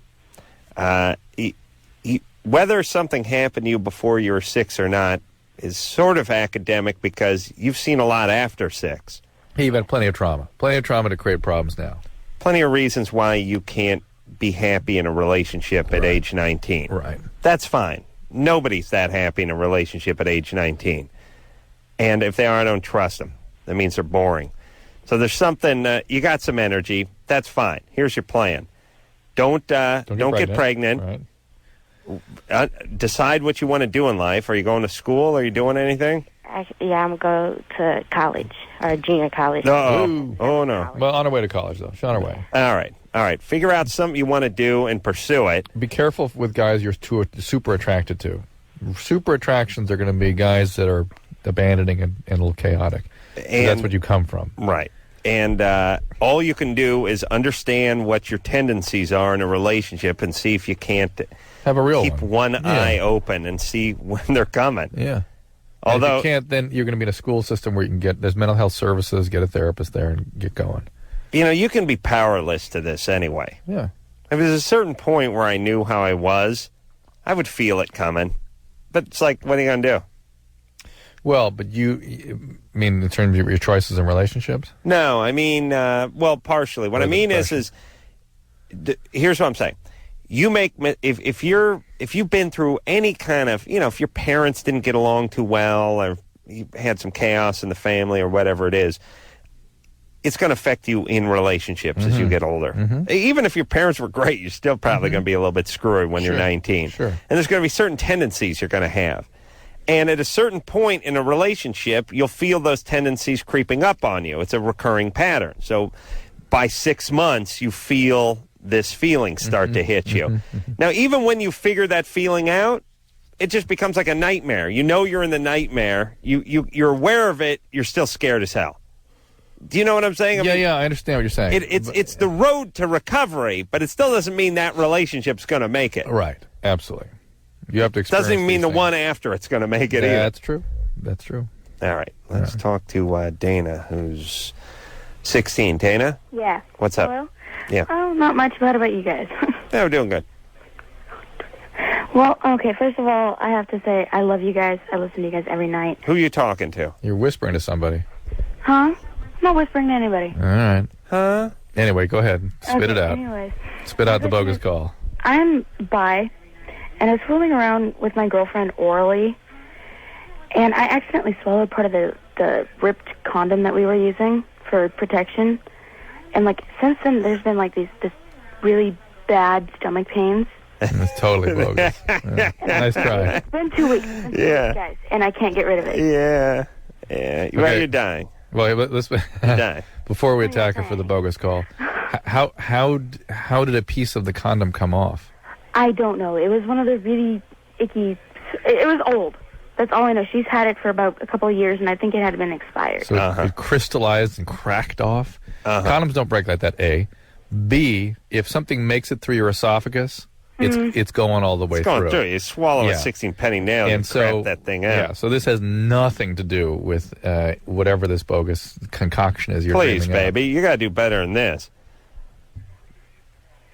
Whether something happened to you before you were 6 or not is sort of academic because you've seen a lot after 6. Hey, you've had plenty of trauma. Plenty of trauma to create problems now. Plenty of reasons why you can't be happy in a relationship at age 19. Right. That's fine. Nobody's that happy in a relationship at age 19. And if they are, I don't trust them. That means they're boring. So there's something, you got some energy. That's fine. Here's your plan. Don't get pregnant. Right. Decide what you want to do in life. Are you going to school? Are you doing anything? I'm going to college, or junior college. No. Oh, no. Well, on her way to college, though. She's on her way. All right. Figure out something you want to do and pursue it. Be careful with guys you're super attracted to. Super attractions are going to be guys that are abandoning and a little chaotic. And that's what you come from. Right. And all you can do is understand what your tendencies are in a relationship and see if you can't have a real keep one eye open and see when they're coming. Yeah. Although, if you can't, then you're going to be in a school system where you can there's mental health services, get a therapist there, and get going. You can be powerless to this anyway. Yeah. If there's a certain point where I knew how I was, I would feel it coming. But it's like, what are you going to do? Well, but you mean in terms of your choices in relationships? No, I mean, well, partially. What I mean is here's what I'm saying. You make if you've been through any kind of, if your parents didn't get along too well, or you had some chaos in the family, or whatever it is, it's going to affect you in relationships as you get older. Even if your parents were great, you're still probably going to be a little bit screwy when you're 19. Sure. And there's going to be certain tendencies you're going to have. And at a certain point in a relationship, you'll feel those tendencies creeping up on you. It's a recurring pattern. So by 6 months, you feel this feeling start to hit you. Now, even when you figure that feeling out, it just becomes like a nightmare. You know you're in the nightmare. You're aware of it. You're still scared as hell. Do you know what I'm saying? I mean, I understand what you're saying. It's the road to recovery, but it still doesn't mean that relationship's going to make it. Right. Absolutely. You have to experience doesn't even mean the things. one after it's going to make it either. That's true. That's true. All right. Let's talk to Dana, who's 16. Dana? Yeah. What's up? Hello? Yeah. Oh, not much. What about you guys? Yeah, we're doing good. Well, okay, first of all, I have to say I love you guys. I listen to you guys every night. Who are you talking to? You're whispering to somebody. Huh? I'm not whispering to anybody. All right. Huh? Anyway, go ahead. Spit it out. Anyways. Spit out the bogus call. I'm bi, and I was fooling around with my girlfriend orally, and I accidentally swallowed part of the ripped condom that we were using for protection. And, since then, there's been, this really bad stomach pains. It's totally bogus. Yeah. Nice try. It's been 2 weeks. Guys, and I can't get rid of it. Yeah. Yeah. Well, you're dying. Well, let's You're dying. Before we attack her for the bogus call, how did a piece of the condom come off? I don't know. It was one of the really icky... It was old. That's all I know. She's had it for about a couple of years, and I think it had been expired. So it crystallized and cracked off? Condoms don't break like that, A. B, if something makes it through your esophagus, it's going all the way through. It's going through. You swallow a 16-penny nail and crap that thing out. Yeah, so this has nothing to do with whatever this bogus concoction is you're Please, dreaming baby, you got to do better than this.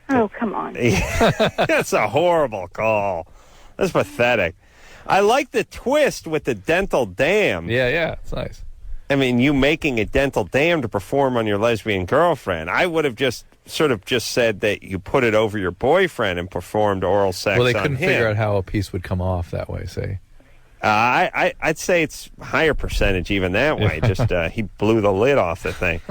Oh, come on. That's a horrible call. That's pathetic. I like the twist with the dental dam. Yeah, it's nice. I mean, you making a dental dam to perform on your lesbian girlfriend. I would have just said that you put it over your boyfriend and performed oral sex on him. Well, they couldn't figure out how a piece would come off that way, see? I'd say it's higher percentage even that way. Just he blew the lid off the thing.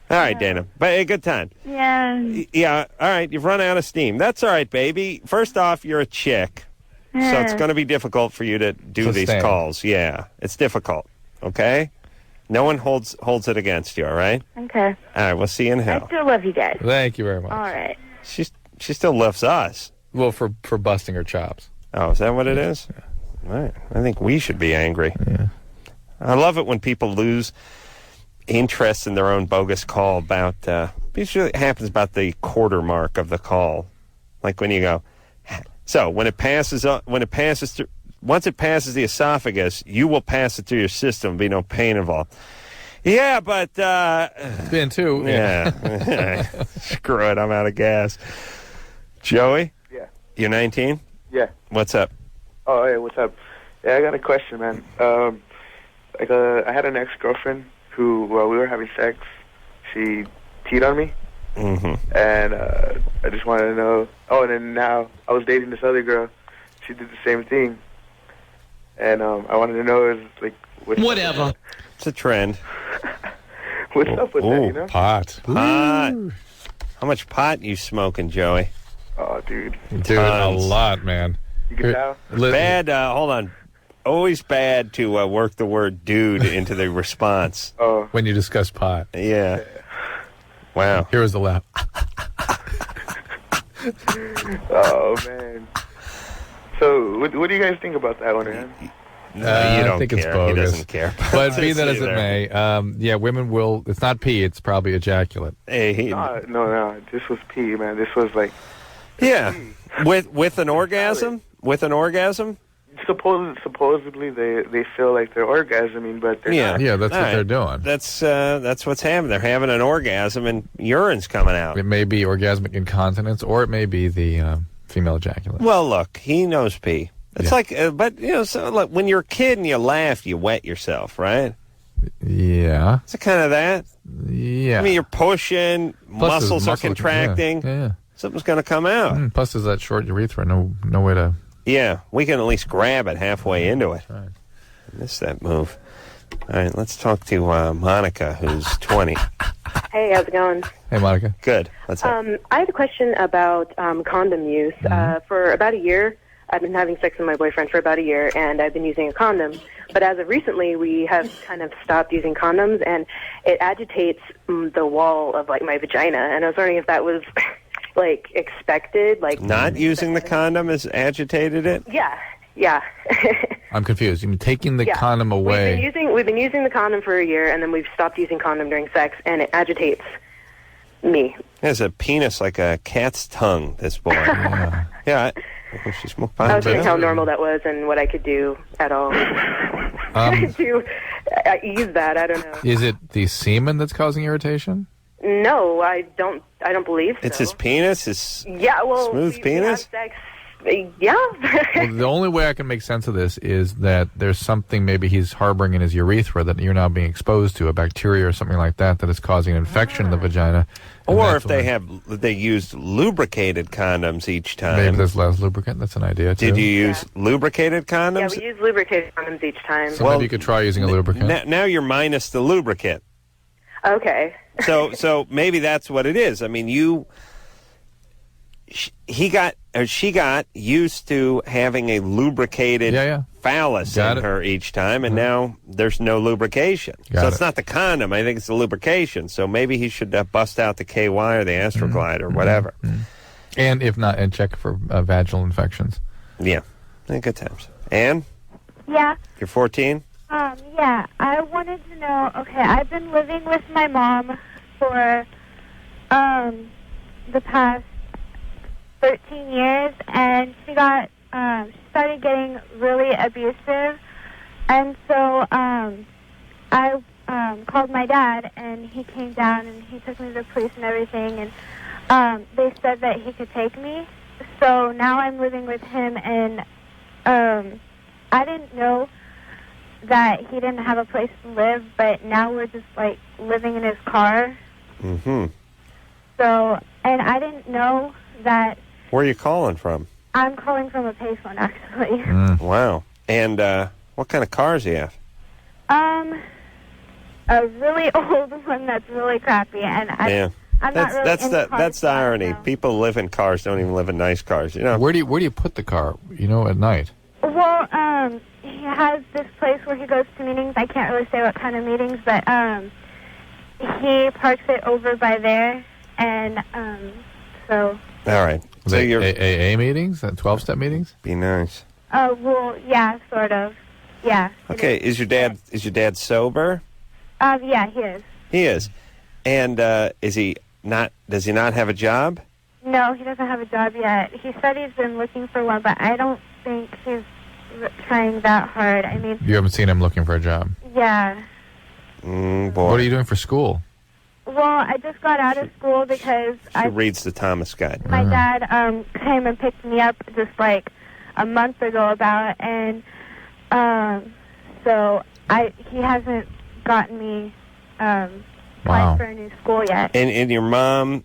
All right, Dana. But a good time. Yeah. Yeah, all right. You've run out of steam. That's all right, baby. First off, you're a chick. So it's going to be difficult for you to do these calls. Yeah, it's difficult. Okay? No one holds it against you, all right? Okay. All right, we'll see you in hell. I still love you guys. Thank you very much. All right. She still loves us. Well, for busting her chops. Oh, is that what it is? Yeah. All right. I think we should be angry. Yeah. I love it when people lose interest in their own bogus call about, usually it happens about the quarter mark of the call. Like when you go, so when it passes through, once it passes the esophagus, you will pass it through your system. There'll be no pain involved. Yeah, but it's been two. Yeah. Screw it. I'm out of gas. Joey? Yeah. You're 19? Yeah. What's up? Oh, hey, what's up? Yeah, I got a question, man. I had an ex-girlfriend who, while we were having sex, she cheated on me. Mm-hmm. And I just wanted to know. Oh, and then now I was dating this other girl. She did the same thing. And I wanted to know, whatever. It's a trend. What's up with that, you know? Pot. How much pot you smoking, Joey? Oh, dude. Dude, a lot, man. You can tell? Bad, hold on. Always bad to work the word dude into the response. Oh. When you discuss pot. Yeah. Wow. Here was the laugh. Oh, man. So, what do you guys think about that one, man? No, you don't I think care. it's bogus. He doesn't care. But be that as it may, women will. It's not pee. It's probably ejaculate. Hey, no. This was pee, man. This was like. Yeah, with an orgasm. With an orgasm. Supposedly they feel like they're orgasming, but they're not. Yeah, that's what they're doing. That's what's happening. They're having an orgasm and urine's coming out. It may be orgasmic incontinence, or it may be the female ejaculate. Well, look, he knows pee. It's like, but, so like when you're a kid and you laugh, you wet yourself, right? Yeah. Is it kind of that? Yeah. I mean, you're pushing, Plus muscles are contracting. Yeah. Something's going to come out. Plus, there's that short urethra. No way to. Yeah, we can at least grab it halfway into it. Right. I missed that move. All right, let's talk to Monica, who's 20. Hey, how's it going? Hey, Monica. Good. What's up? I have a question about condom use. For about a year, I've been having sex with my boyfriend for about a year, and I've been using a condom. But as of recently, we have kind of stopped using condoms, and it agitates the wall of, like, my vagina. And I was wondering if that was, like, expected. Like Not using the condom has agitated it? Yeah. I'm confused. You mean taking the condom away? We've been using the condom for a year, and then we've stopped using condom during sex, and it agitates me. He has a penis like a cat's tongue, this boy. Yeah. I was wondering how normal that was and what I could do at all to ease that. I don't know. Is it the semen that's causing irritation? No, I don't believe so. It's his penis? Smooth penis? We have sex. Yeah. Well, the only way I can make sense of this is that there's something maybe he's harboring in his urethra that you're now being exposed to, a bacteria or something like that is causing an infection in the vagina. Or if they used lubricated condoms each time. Maybe there's less lubricant. That's an idea, too. Did you use lubricated condoms? Yeah, we use lubricated condoms each time. So maybe you could try using a lubricant. Now you're minus the lubricant. Okay. So maybe that's what it is. I mean, she got used to having a lubricated phallus in her each time, and now there's no lubrication. It's not the condom. I think it's the lubrication. So maybe he should bust out the KY or the Astroglide or whatever. And if not, and check for vaginal infections. Yeah. Good times. Ann? Yeah. You're 14? Yeah. I wanted to know, okay, I've been living with my mom for the past 13 years, and she started getting really abusive, and so I called my dad, and he came down, and he took me to the police and everything, and they said that he could take me, so now I'm living with him, and I didn't know that he didn't have a place to live, but now we're just, like, living in his car. Mm-hmm. So, and I didn't know that. Where are you calling from? I'm calling from a payphone, actually. Wow. And what kind of cars do you have? A really old one that's really crappy, and I'm not really that's the irony. People live in cars, don't even live in nice cars. Where do you put the car? At night. Well, he has this place where he goes to meetings. I can't really say what kind of meetings, but he parks it over by there, and so. All right. So your AA meetings, 12-step meetings? Be nice. Well, yeah, sort of. Yeah. Okay. Is your dad sober? Yeah, he is. He is. And is he not? Does he not have a job? No, he doesn't have a job yet. He said he's been looking for one, but I don't think he's trying that hard. I mean, you haven't seen him looking for a job? Yeah. Boy. What are you doing for school? Well, I just got out of school because she reads the Thomas Guide. My dad came and picked me up just like a month ago about, and so he hasn't gotten me applied for a new school yet. And your mom,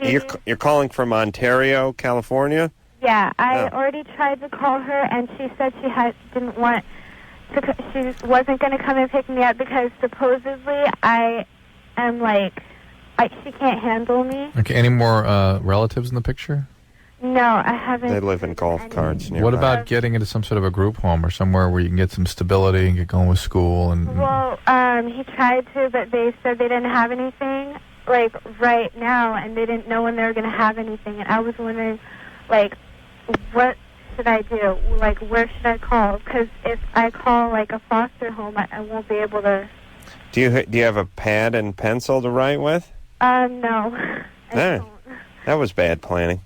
you're calling from Ontario, California? Yeah, I already tried to call her, and she said she didn't want to. She wasn't going to come and pick me up because supposedly I am she can't handle me. Okay, any more relatives in the picture? No, I haven't. They live in golf carts nearby. What about getting into some sort of a group home or somewhere where you can get some stability and get going with school? Well, he tried to, but they said they didn't have anything right now, and they didn't know when they were going to have anything. And I was wondering, what should I do? Where should I call? Because if I call a foster home, I won't be able to. Do you have a pad and pencil to write with? No. I don't. That was bad planning.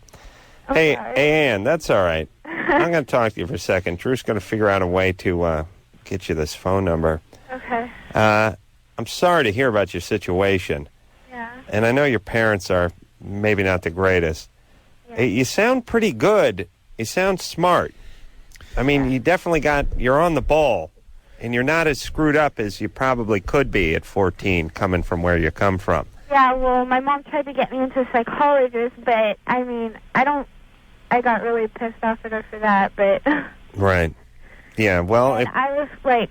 Hey, Ann, that's all right. I'm going to talk to you for a second. Drew's going to figure out a way to get you this phone number. Okay. I'm sorry to hear about your situation. Yeah. And I know your parents are maybe not the greatest. Yeah. Hey, you sound pretty good. You sound smart. I mean, you're on the ball, and you're not as screwed up as you probably could be at 14, coming from where you come from. Yeah, well, my mom tried to get me into a psychologist, but, I mean, I got really pissed off at her for that, but... Right. Yeah, well... I was, like,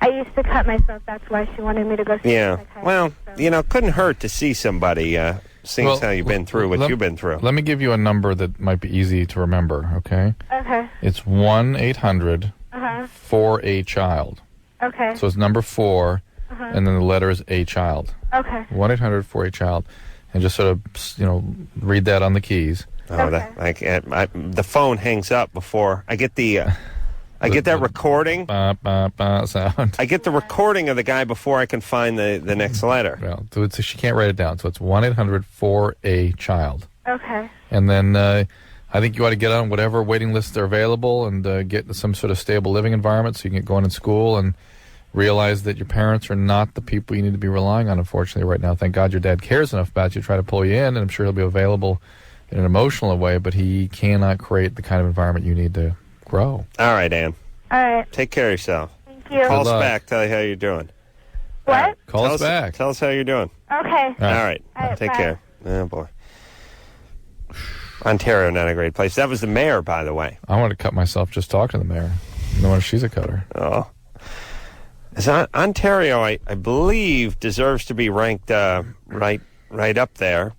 I used to cut myself. That's why she wanted me to go see a psychiatrist. Well, couldn't hurt to see somebody, seeing how you've been through what you've been through. Let me give you a number that might be easy to remember, okay? Okay. It's 1-800-4A-CHILD. Okay. So it's number 4, and then the letter is A-CHILD. Okay. 1-800-4A-CHILD. And just sort of, read that on the keys. Oh, the phone hangs up before I get I get that recording. Sound. I get the recording of the guy before I can find the next letter. Well, so she can't write it down. So it's 1-800-4A-CHILD. Okay. And then I think you ought to get on whatever waiting lists are available and get some sort of stable living environment so you can get going in school and realize that your parents are not the people you need to be relying on, unfortunately, right now. Thank God your dad cares enough about you to try to pull you in, and I'm sure he'll be available in an emotional way, but he cannot create the kind of environment you need to grow. All right, Ann. All right. Take care of yourself. Thank you. Call us back. Tell you how you're doing. What? Call us back. Tell us how you're doing. Okay. All right. Take care. Oh, boy. Ontario, not a great place. That was the mayor, by the way. I want to cut myself just talking to the mayor. No wonder she's a cutter. Oh. Ontario, I believe, deserves to be ranked right up there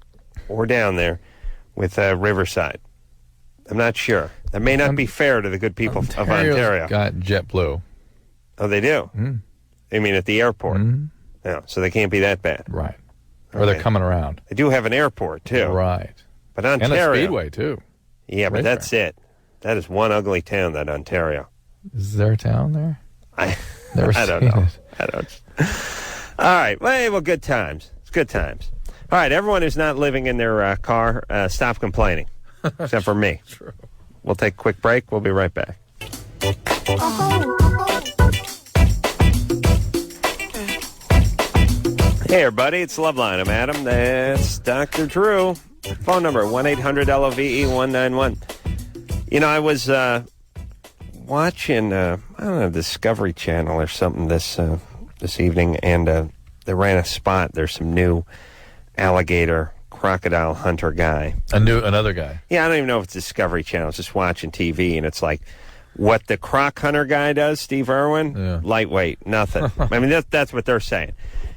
or down there with Riverside. I'm not sure. That may not be fair to the good people of Ontario. Got JetBlue. Oh, they do? Mm. I mean, at the airport? Yeah, so they can't be that bad. Right. Or they're coming around. They do have an airport, too. Right. But Ontario... And a speedway, too. Yeah, but that's it. That is one ugly town, that Ontario. Is there a town there? I don't seen know. it. I don't. All right. Well, good times. It's good times. All right. Everyone who's not living in their car, stop complaining. Except for me. True. We'll take a quick break. We'll be right back. Hey, everybody. It's Loveline. I'm Adam. That's Dr. Drew. Phone number, 1-800-LOVE-191. I was watching, I don't know, Discovery Channel or something this evening, and they ran a spot. There's some new alligator crocodile hunter guy. Another guy. Yeah, I don't even know if it's Discovery Channel. I was just watching TV, and it's like what the croc hunter guy does, Steve Irwin, lightweight, nothing. I mean, that's what they're saying.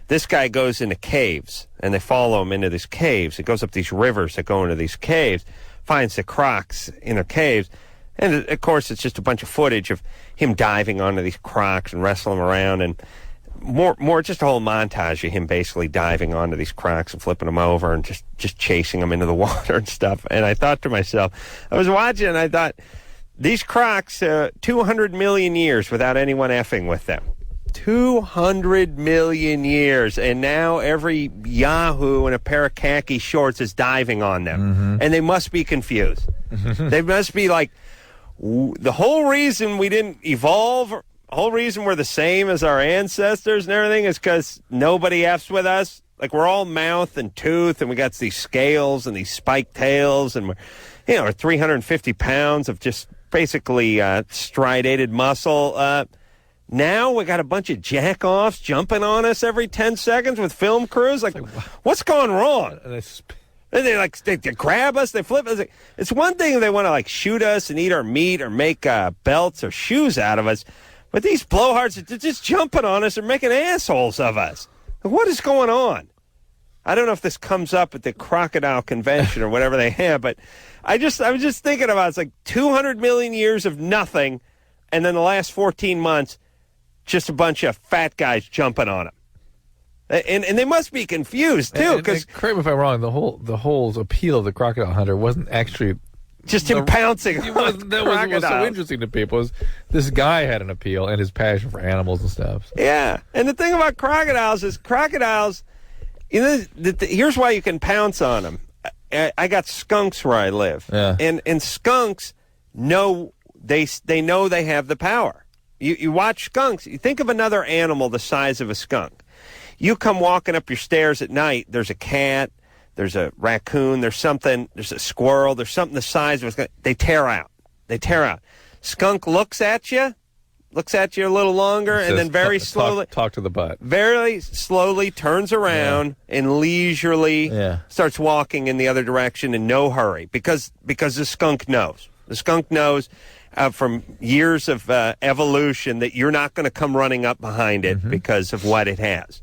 This guy goes into caves, and they follow him into these caves. It goes up these rivers that go into these caves, finds the crocs in the caves, and, of course, it's just a bunch of footage of him diving onto these crocs and wrestling them around, and more just a whole montage of him basically diving onto these crocs and flipping them over and just chasing them into the water and stuff. And I thought to myself, I was watching, and I thought, these crocs, 200 million years without anyone effing with them. 200 million years, and now every yahoo in a pair of khaki shorts is diving on them, and they must be confused. They must be like, the whole reason we didn't evolve, the whole reason we're the same as our ancestors and everything is because nobody F's with us. Like, we're all mouth and tooth, and we got these scales and these spiked tails, and we're 350 pounds of just basically striated muscle. Now we got a bunch of jack-offs jumping on us every 10 seconds with film crews. Like, what's gone wrong? And they grab us, they flip us. It's one thing if they want to shoot us and eat our meat or make belts or shoes out of us, but these blowhards are just jumping on us and making assholes of us. What is going on? I don't know if this comes up at the crocodile convention or whatever they have, but I was just thinking about it's like 200 million years of nothing, and then the last 14 months. Just a bunch of fat guys jumping on him, and they must be confused too. Because correct me if I'm wrong, the whole appeal of the crocodile hunter wasn't actually just him pouncing. That was so interesting to people. Was this guy had an appeal and his passion for animals and stuff. Yeah, and the thing about crocodiles is here's why you can pounce on them. I got skunks where I live, and skunks know they know they have the power. You watch skunks. You think of another animal the size of a skunk. You come walking up your stairs at night, there's a cat, there's a raccoon, there's a squirrel, there's something the size of a skunk. They tear out. Skunk looks at you a little longer, and then very slowly talk to the butt. Very slowly turns around and leisurely starts walking in the other direction in no hurry because the skunk knows. The skunk knows from years of evolution that you're not going to come running up behind it because of what it has.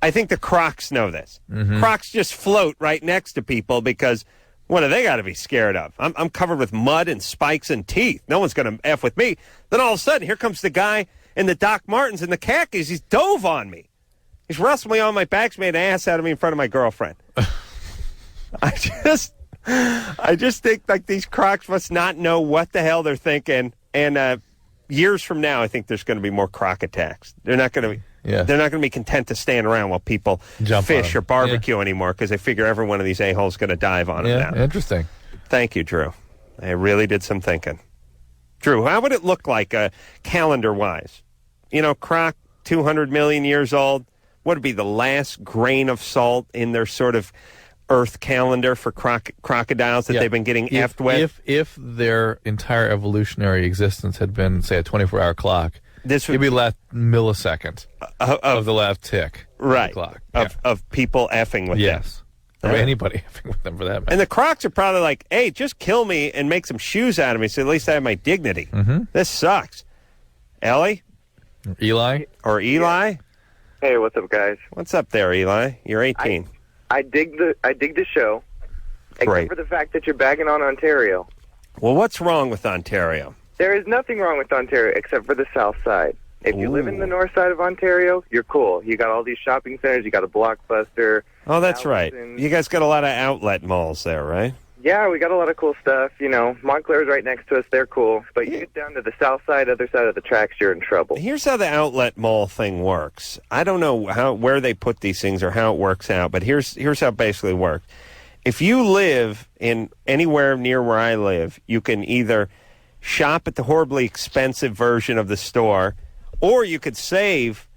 I think the crocs know this. Crocs just float right next to people because what do they got to be scared of? I'm covered with mud and spikes and teeth. No one's going to F with me. Then all of a sudden, here comes the guy in the Doc Martens and the khakis. He's dove on me. He's wrestled me on my back, made an ass out of me in front of my girlfriend. I just think like these crocs must not know what the hell they're thinking. And years from now, I think there's going to be more croc attacks. They're not going to be. They're not going to be content to stand around while people fish or barbecue anymore because they figure every one of these a-holes is going to dive on them now. Interesting. Thank you, Drew. I really did some thinking. Drew, how would it look like calendar-wise? You know, croc, 200 million years old. What would be the last grain of salt in their sort of Earth calendar for crocodiles that they've been getting effed with? If their entire evolutionary existence had been, say, a 24-hour clock, this would be last millisecond of the last tick. Right. Of the clock. Of people effing with them. Or anybody effing with them for that matter. And the crocs are probably like, hey, just kill me and make some shoes out of me so at least I have my dignity. This sucks. Ellie? Eli? Or Eli? Hey, what's up, guys? What's up there, Eli? You're 18. I dig the show, Great. except for the fact that you're bagging on Ontario. Well, what's wrong with Ontario? There is nothing wrong with Ontario except for the south side. If you live in the north side of Ontario, you're cool. You got all these shopping centers. You got a Blockbuster. Oh, that's right. You guys got a lot of outlet malls there, right? Yeah, we got a lot of cool stuff. You know, Montclair's right next to us. They're cool. But you get down to the south side, other side of the tracks, you're in trouble. Here's how the outlet mall thing works. I don't know where they put these things or how it works out, but here's how it basically works. If you live in anywhere near where I live, you can either shop at the horribly expensive version of the store, or you could save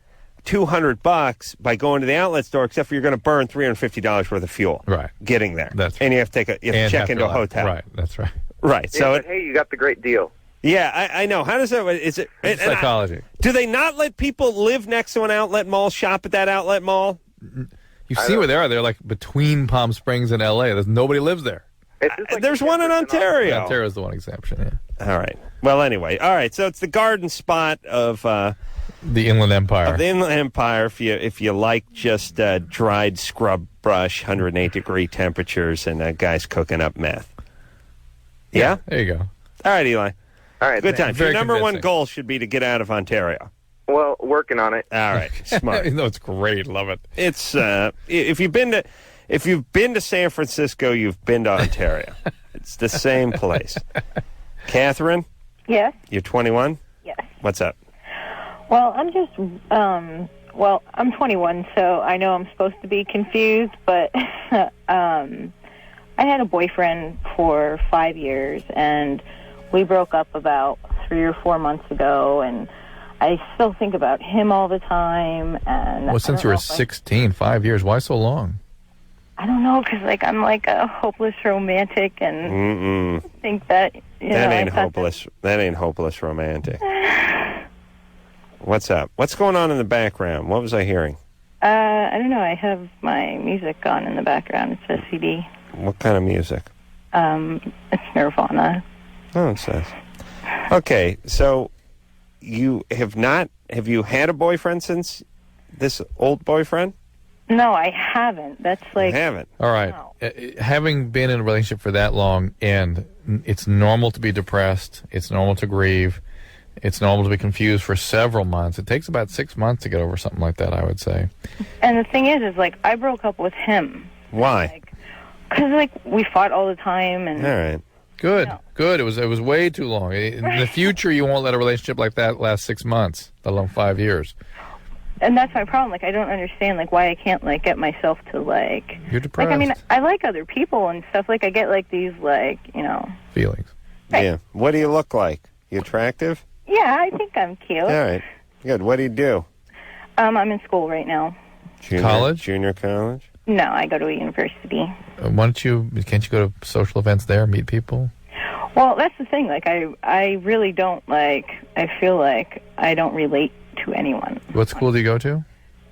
$200 by going to the outlet store, except for you're going to burn $350 worth of fuel. Right. Getting there. That's right. And you have to check into a hotel. Right, that's right. Right. Yeah, So but hey, you got the great deal. Yeah, I know. How does that? Is it It's psychology. do they not let people live next to an outlet mall, shop at that outlet mall? You see where they are. They're like between Palm Springs and L.A. Nobody lives there. It's just like There's one in Ontario. Ontario's the one exception, All right. Well, anyway. All right. So it's the garden spot of the Inland Empire. Of the Inland Empire, if you like just dried scrub brush, 108-degree temperatures, and guys cooking up meth. Yeah? There you go. All right, Eli. All right. Good time. Very Your number one convincing. goal should be to get out of Ontario. Well, working on it. All right. Smart. No, it's great. Love it. It's if you've been to San Francisco, you've been to Ontario. It's the same place. Catherine, Yes. you're 21? Yes. What's up? Well, I'm just, I'm 21, so I know I'm supposed to be confused, but I had a boyfriend for 5 years, and we broke up about 3 or 4 months ago, and I still think about him all the time. And Well, since you were 16, 5 years, why so long? I don't know, because I'm like a hopeless romantic, and think that That ain't hopeless. That ain't hopeless romantic. What's up? What's going on in the background? What was I hearing? I don't know. I have my music on in the background. It's a CD. What kind of music? It's Nirvana. Oh, it says. Okay, so you have you had a boyfriend since this old boyfriend? No, I haven't. That's like... You haven't? All right. Having been in a relationship for that long, and it's normal to be depressed, it's normal to grieve, it's normal to be confused for several months. It takes about 6 months to get over something like that, I would say. And the thing is like, I broke up with him. Why? Because, we fought all the time, and... All right. Good. Good. It was way too long. In the future, you won't let a relationship like that last 6 months, let alone 5 years. And that's my problem. I don't understand, why I can't, get myself to, You're depressed. I mean, I like other people and stuff. I get, these, feelings. Right. Yeah. What do you look like? You attractive? Yeah, I think I'm cute. All right. Good. What do you do? I'm in school right now. College? Junior college? No, I go to a university. Can't you go to social events there, meet people? Well, that's the thing. Like, I really don't, like, I feel like I don't relate to anyone. What school do you go to?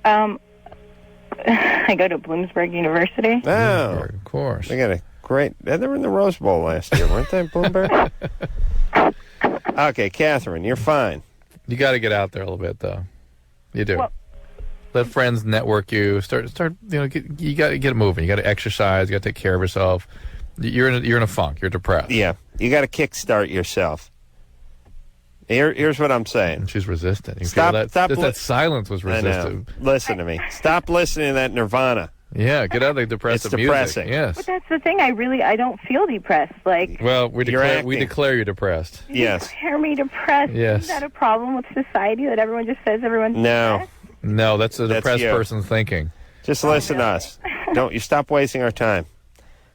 I go to Bloomsburg University. Oh, of course. They got a great... They were in the Rose Bowl last year, weren't they, Bloomberg? Okay, Catherine, you're fine. You got to get out there a little bit, though. You do. Well, let friends network you. Start. You got to get moving. You got to exercise. You got to take care of yourself. You're in a funk. You're depressed. Yeah, you got to kickstart yourself. Here's what I'm saying. She's resistant. You Stop. that silence was resistant. Listen to me. Stop listening to that Nirvana. Yeah, get out of the depressive It's depressing. music. Yes. But that's the thing. I don't feel depressed. Like, Well, we declare you depressed. Yes. declare me depressed. Yes. Is that a problem with society that everyone just says everyone's No. No, that's a depressed you. person's thinking. Just listen to us. Don't you stop wasting our time.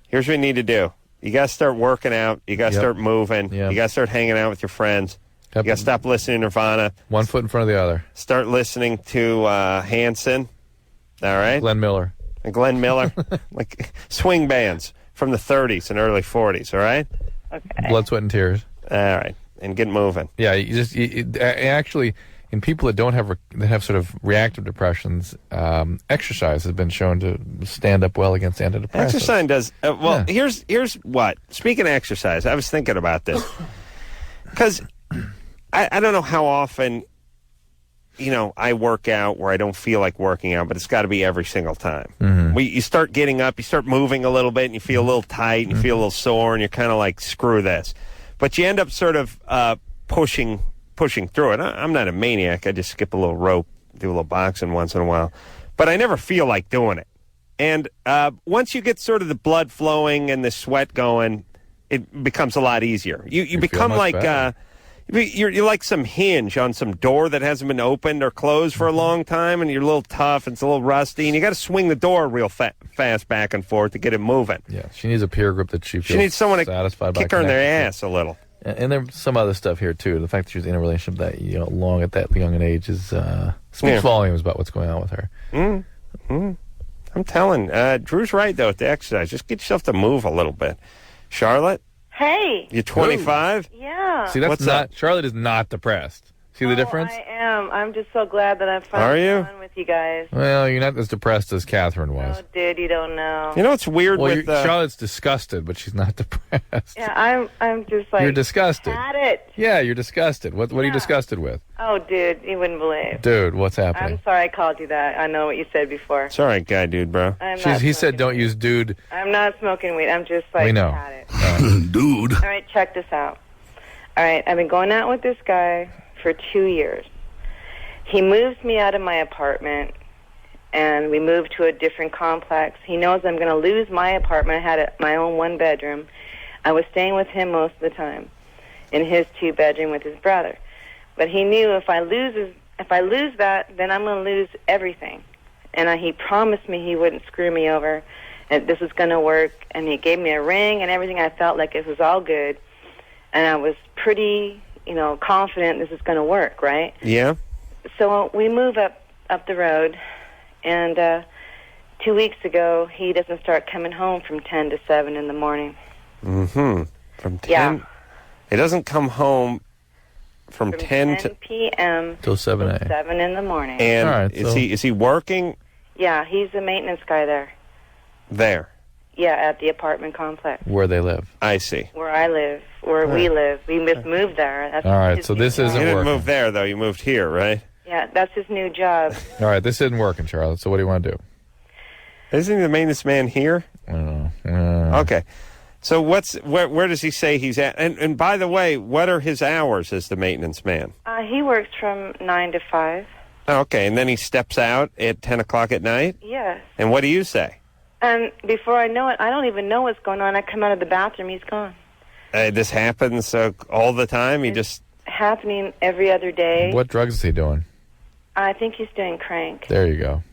Here's what you need to do. You got to start working out. You got to start moving. Yep. You got to start hanging out with your friends. You got to stop listening to Nirvana. One foot in front of the other. Start listening to Hanson. All right? Glenn Miller. And Glenn Miller. Like swing bands from the 30s and early 40s, all right? Okay. Blood, sweat, and tears. All right. And get moving. Yeah, actually, in people that that have sort of reactive depressions, exercise has been shown to stand up well against antidepressants. Exercise does. Here's what. Speaking of exercise, I was thinking about this. Because I don't know how often, I work out where I don't feel like working out, but it's got to be every single time. Mm-hmm. You start getting up, you start moving a little bit, and you feel a little tight, and you feel a little sore, and you're kind of like, screw this. But you end up sort of pushing through it. I'm not a maniac. I just skip a little rope, do a little boxing once in a while. But I never feel like doing it. And once you get sort of the blood flowing and the sweat going, it becomes a lot easier. You become like you're like some hinge on some door that hasn't been opened or closed for a long time, and you're a little tough, and it's a little rusty, and you got to swing the door real fast back and forth to get it moving. Yeah, she needs a peer group that she feels She needs someone to satisfied by kick her in their connecting to. ass a little. And there's some other stuff here too. The fact that she's in a relationship that long at that young an age is speaks volumes about what's going on with her. I'm telling. Drew's right though. At the exercise, just get yourself to move a little bit. Charlotte, Hey. you're 25. Yeah. See, that's What's not. up? Charlotte is not depressed. See the difference? I am. I'm just so glad that I'm finally on with you guys. Well, you're not as depressed as Catherine was. Oh, dude, you don't know. You know what's weird Well, with Charlotte's disgusted, but she's not depressed. Yeah, I'm just like. You're disgusted. Had it. Yeah, you're disgusted. What are you disgusted with? Oh, dude, you wouldn't believe. Dude, what's happening? I'm sorry I called you that. I know what you said before. It's all right, guy, dude, bro. He said don't use dude. I'm not smoking weed. I'm just like. We know. Had it. Dude. All right, check this out. All right, I've been going out with this guy for 2 years. He moves me out of my apartment, and we moved to a different complex. He knows I'm going to lose my apartment. I had my own one-bedroom. I was staying with him most of the time in his two-bedroom with his brother. But he knew if I lose that, then I'm going to lose everything. And he promised me he wouldn't screw me over, and this was going to work. And he gave me a ring and everything. I felt like it was all good. And I was pretty, confident this is going to work, right? Yeah. So we move up the road, and 2 weeks ago, he doesn't start coming home from 10 to 7 in the morning. Mm-hmm. From 10? Yeah. He doesn't come home from 10 to... p.m. till 7 a.m. 7 in the morning. And All right, is he working Yeah, he's the maintenance guy there. there? Yeah, at the apartment complex. Where they live. I see. Where I live, where we live. We just moved there. That's All right, his so new this job. isn't You didn't working. move there, though. You moved here, right? Yeah, that's his new job. All right, this isn't working, Charlotte. So what do you want to do? Isn't he the maintenance man here? I don't know. Okay. So where does he say he's at? And by the way, what are his hours as the maintenance man? He works from 9 to 5. Okay, and then he steps out at 10 o'clock at night? Yes. And what do you say? And before I know it, I don't even know what's going on. I come out of the bathroom, he's gone. This happens all the time? He just... Happening every other day. What drugs is he doing? I think he's doing crank. There you go.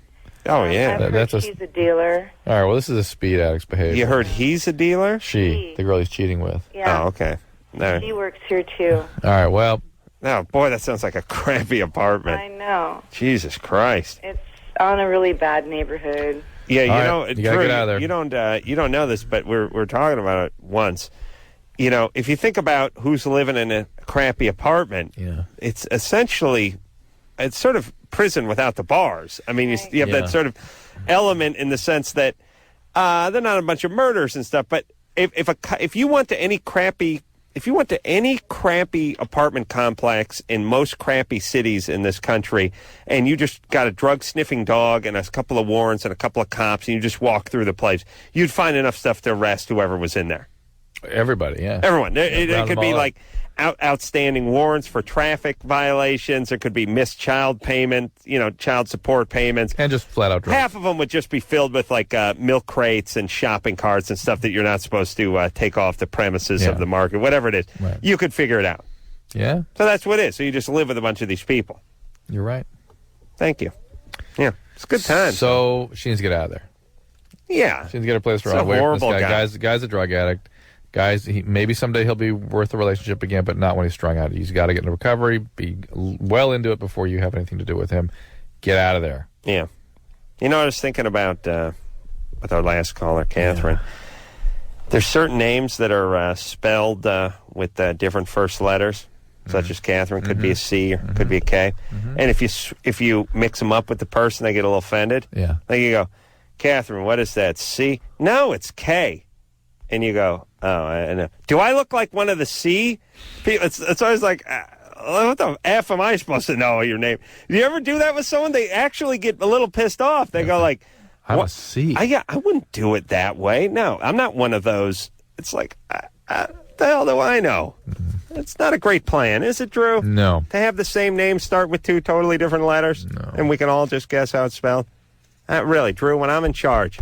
Oh, yeah. I've heard she's a dealer. All right, well, this is a speed addict's behavior. You heard he's a dealer? She, the girl he's cheating with. Yeah. Oh, okay. All right. She works here, too. All right, well... Oh, boy, that sounds like a crappy apartment. I know. Jesus Christ. It's on a really bad neighborhood. Yeah, All right, you gotta Drew, get out of there. You don't know this, but we're talking about it once. if you think about who's living in a crappy apartment, it's essentially, it's sort of prison without the bars. I mean, you have that sort of element in the sense that they're not a bunch of murders and stuff. But if you went to any crappy apartment complex in most crappy cities in this country, and you just got a drug-sniffing dog and a couple of warrants and a couple of cops, and you just walk through the place, you'd find enough stuff to arrest whoever was in there. Everybody, yeah. Everyone. It could be like outstanding warrants for traffic violations. There could be missed child payment, child support payments. And just flat out drugs. Half of them would just be filled with like milk crates and shopping carts and stuff that you're not supposed to take off the premises of the market, whatever it is. Right. You could figure it out. Yeah. So that's what it is. So you just live with a bunch of these people. You're right. Thank you. Yeah. It's a good time. So she needs to get out of there. Yeah. She needs to get her place It's around a away from this horrible guy. guy. Guy's a drug addict. Guys, maybe someday he'll be worth a relationship again, but not when he's strung out. He's got to get into recovery, be well into it before you have anything to do with him. Get out of there. Yeah. I was thinking about, with our last caller, Catherine, there's certain names that are spelled with different first letters, such as Catherine. Could be a C or could be a K. And if you mix them up with the person, they get a little offended. Yeah. Like you go, Catherine, what is that, C? No, it's K. And you go, oh, I know. Do I look like one of the C people? It's always like, what the F am I supposed to know your name? Do you ever do that with someone? They actually get a little pissed off. They go like, I'm a C. I wouldn't do it that way. No, I'm not one of those. It's like, the hell do I know? It's not a great plan, is it, Drew? No. To have the same name start with two totally different letters? No. And we can all just guess how it's spelled? Really, Drew, when I'm in charge,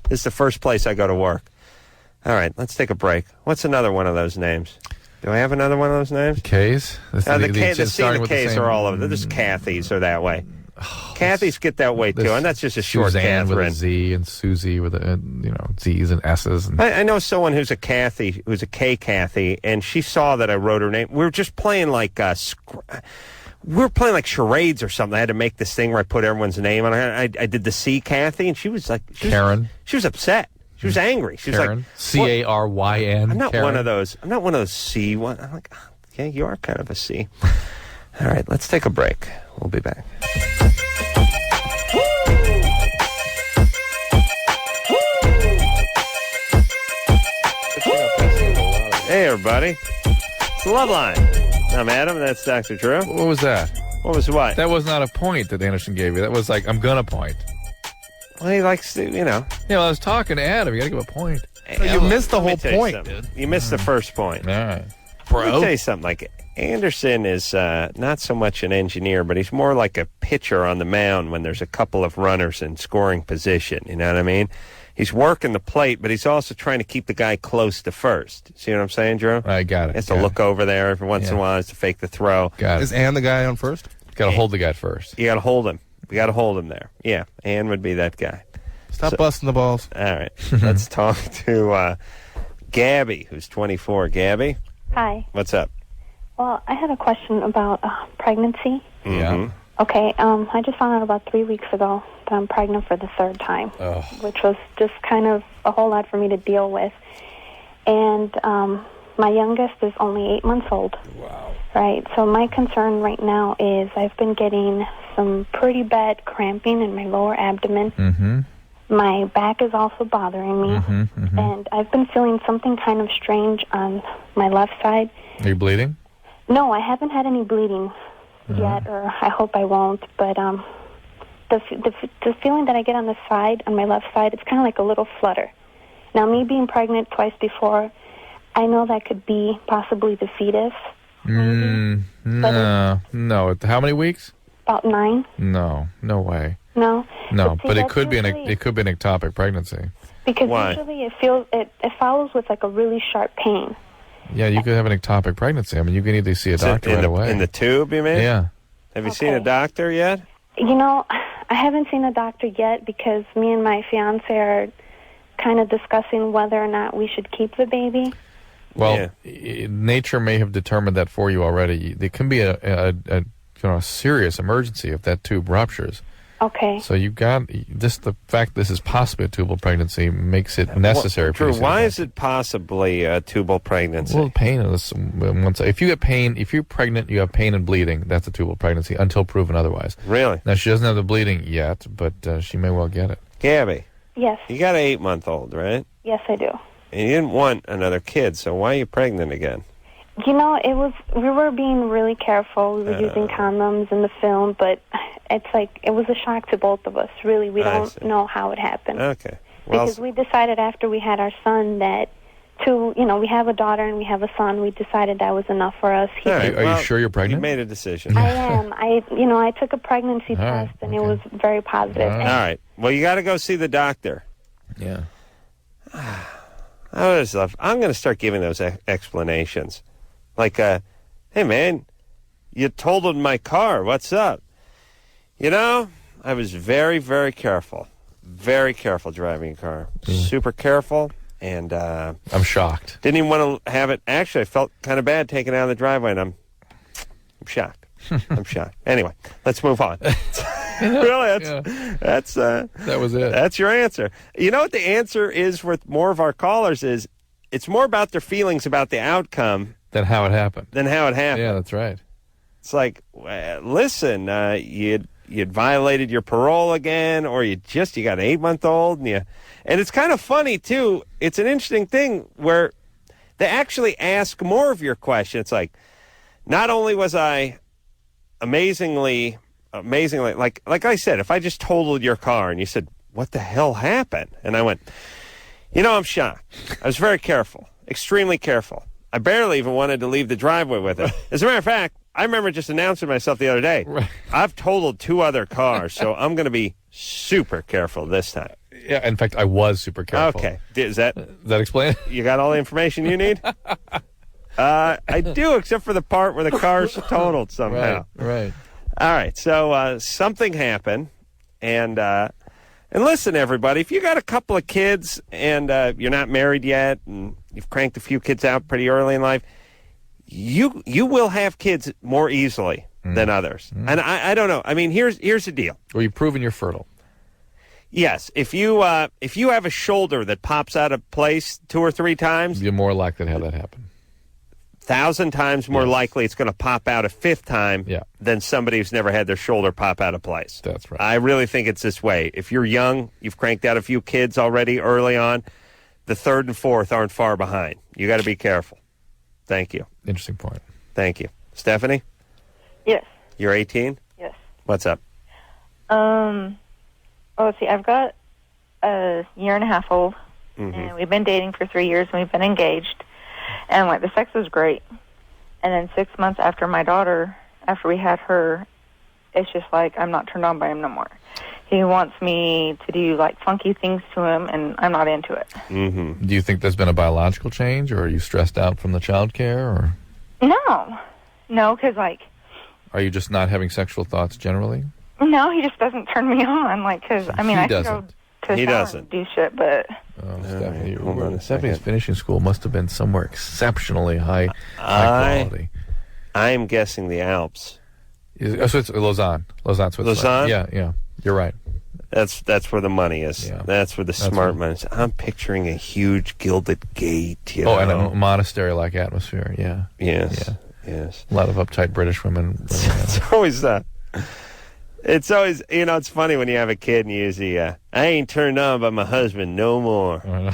this is the first place I go to work. All right, let's take a break. What's another one of those names? Do I have another one of those names? K's? The C and the K's are all over. There's Kathy's are that way. Kathy's get that way, too, and that's just a short Suzanne Catherine. with a Z and Susie with Z's and S's. And I know someone who's a Kathy, who's a K Kathy, and she saw that I wrote her name. We were just playing like charades or something. I had to make this thing where I put everyone's name on it. I did the C Kathy, and she was like... Karen? She was upset. She was angry. She was Karen? like... C-A-R-Y-N. I'm not Karen? one of those. I'm not one of those C one. I'm like, oh, yeah, you are kind of a C. All right, let's take a break. We'll be back. Hey, everybody. It's the Loveline. I'm Adam, and that's Dr. Drew. What was that? What was what? That was not a point that Anderson gave you. That was like, I'm going to point. Well, he likes to, Yeah, well, I was talking to Adam. You got to give a point. You missed the whole point, dude. dude. You missed the first point. All right. Let me tell you something. Like, Anderson is not so much an engineer, but he's more like a pitcher on the mound when there's a couple of runners in scoring position. You know what I mean? He's working the plate, but he's also trying to keep the guy close to first. See what I'm saying, Drew? I got it. He has to look over there every once in a while. He has to fake the throw. Got it. Is Ann the guy on first? Got to hold the guy first. You got to hold him. We got to hold him there. Yeah, Ann would be that guy. Stop busting the balls. All right. Let's talk to Gabby, who's 24. Gabby, Hi. what's up? Well, I had a question about pregnancy. Yeah. Okay, I just found out about 3 weeks ago that I'm pregnant for the third time, which was just kind of a whole lot for me to deal with. And my youngest is only 8 months old. Wow. Right, so my concern right now is I've been getting some pretty bad cramping in my lower abdomen. Mm-hmm. My back is also bothering me, and I've been feeling something kind of strange on my left side. Are you bleeding? No, I haven't had any bleeding yet, or I hope I won't, but the feeling that I get on the side, on my left side, it's kind of like a little flutter. Now, me being pregnant twice before, I know that could be possibly the fetus. No. How many weeks? About 9. No way. No. No, see, but it that's could be an usually- ectopic pregnancy. Because Why? usually it follows with like a really sharp pain. Yeah, you could have an ectopic pregnancy. I mean, you can either see a doctor right away. In the tube, you mean? Yeah. Have you seen a doctor yet? You know, I haven't seen a doctor yet because me and my fiance are kind of discussing whether or not we should keep the baby. Well, nature may have determined that for you already. There can be a serious emergency if that tube ruptures. Okay. So you got just the fact this is possibly a tubal pregnancy makes it necessary. Drew, why is it possibly a tubal pregnancy? Well, pain is if you get pain, if you're pregnant, you have pain and bleeding. That's a tubal pregnancy until proven otherwise. Really? Now she doesn't have the bleeding yet, but she may well get it. Gabby. Yes. You got an 8-month-old, right? Yes, I do. And you didn't want another kid, so why are you pregnant again? You know, we were being really careful. We were using condoms in the film, but it's like it was a shock to both of us. Really, we don't know how it happened. Okay. Well, because we decided after we had our son that we have a daughter and we have a son. We decided that was enough for us. Are you sure you're pregnant? You made a decision. I am. I took a pregnancy test and it was very positive. All right. Well, you got to go see the doctor. Yeah. I'm going to start giving those explanations. Like, hey, man, you totaled my car. What's up? I was very, very careful. Very careful driving a car. Super careful. And I'm shocked. Didn't even want to have it. Actually, I felt kind of bad taking it out of the driveway, and I'm shocked. I'm shocked. Anyway, let's move on. Really, that was it. That's your answer. You know what the answer is with more of our callers is it's more about their feelings about the outcome than how it happened. Yeah, that's right. It's like, listen, you'd violated your parole again, or you got an 8-month-old, and it's kind of funny too. It's an interesting thing where they actually ask more of your question. It's like, not only was I amazingly, like I said, if I just totaled your car and you said, what the hell happened? And I went, I'm shocked. I was very careful, extremely careful. I barely even wanted to leave the driveway with it. As a matter of fact, I remember just announcing myself the other day. Right. I've totaled 2 other cars, so I'm going to be super careful this time. Yeah, in fact, I was super careful. Okay. Does that explain it? You got all the information you need? I do, except for the part where the car's totaled somehow. Right. All right, so something happened, and listen, everybody, if you got a couple of kids and you're not married yet and you've cranked a few kids out pretty early in life, you will have kids more easily than others. And I don't know. I mean, here's the deal. Well, you've proven you're fertile. Yes. If you have a shoulder that pops out of place 2 or 3 times, you're more likely to have that happen. 1,000 times more likely it's going to pop out a 5th time than somebody who's never had their shoulder pop out of place. That's right. I really think it's this way. If you're young, you've cranked out a few kids already early on, the 3rd and 4th aren't far behind. You got to be careful. Thank you. Interesting point. Thank you. Stephanie? Yes. You're 18? Yes. What's up? Let's see. I've got a 1.5 old, and we've been dating for 3 years, and we've been engaged. And, the sex was great. And then 6 months after after we had her, it's just I'm not turned on by him no more. He wants me to do, funky things to him, and I'm not into it. Mm-hmm. Do you think there's been a biological change, or are you stressed out from the child care, or? No, because, Are you just not having sexual thoughts generally? No, he just doesn't turn me on, because, I can go to the shower and do shit, but... Stephanie's finishing school must have been somewhere exceptionally high quality. I am guessing the Alps. So it's Lausanne, Switzerland. Lausanne? Yeah. You're right. That's where the money is. Yeah. That's where the smart money is. I'm picturing a huge gilded gate. You know? And a monastery-like atmosphere. Yeah. Yes. Yes. A lot of uptight British women. It's always that. It's always, it's funny when you have a kid and you usually, I ain't turned on by my husband no more.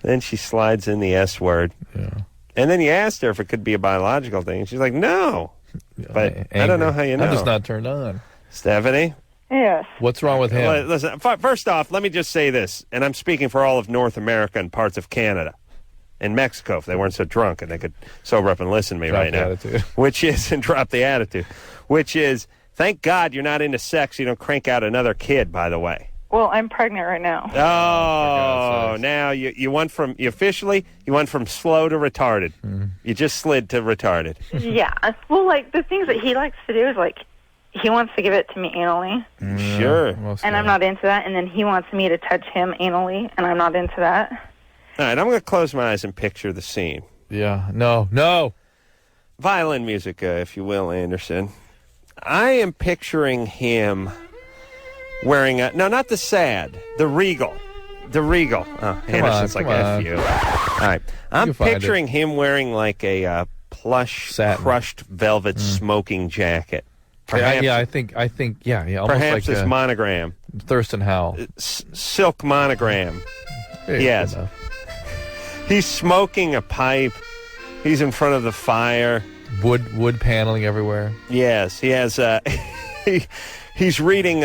Then she slides in the S word. Yeah. And then you asked her if it could be a biological thing. And she's like, no. But I don't know how you know. I'm just not turned on. Stephanie? Yes. What's wrong with him? Listen, first off, let me just say this, and I'm speaking for all of North America and parts of Canada. And Mexico, if they weren't so drunk and they could sober up and listen to me right now. Which is, and drop the attitude. Which is, thank God you're not into sex. You don't crank out another kid, by the way. Well, I'm pregnant right now. Oh, now you went from slow to retarded. You just slid to retarded. Yeah. Well, the things that he likes to do is, he wants to give it to me anally. Sure. And I'm not into that. And then he wants me to touch him anally, and I'm not into that. All right, I'm going to close my eyes and picture the scene. Yeah. No. Violin music, if you will, Anderson. I am picturing him wearing no, not the sad, the Regal. The Regal. Oh, Anderson's like, F you. All right. I'm picturing him wearing like a plush, crushed velvet smoking jacket. Perhaps, I think, almost perhaps like this monogram. Thurston Howell. Silk monogram. Yes. He's smoking a pipe. He's in front of the fire. Wood paneling everywhere. Yes, he has. He's reading.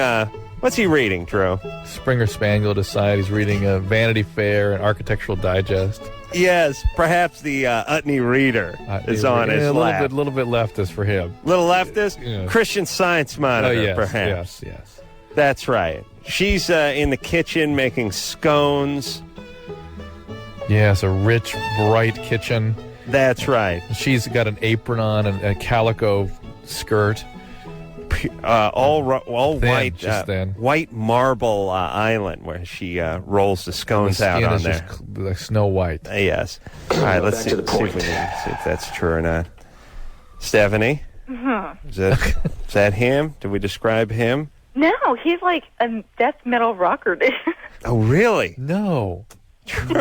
What's he reading, Drew? Springer Spaniel at his side. He's reading Vanity Fair and Architectural Digest. Yes, perhaps the Utney Reader is on his lap. A little bit leftist for him. Little leftist? Yeah. Christian Science Monitor, perhaps. Yes. That's right. She's in the kitchen making scones. Yes, a rich, bright kitchen. That's right. She's got an apron on and a calico skirt. All white, thin. white marble island where she rolls the scones out on there. Just like Snow White. Yes. All right, let's see if that's true or not. Stephanie, is that him? Did we describe him? No, he's like a death metal rocker, dude. Oh, really? No.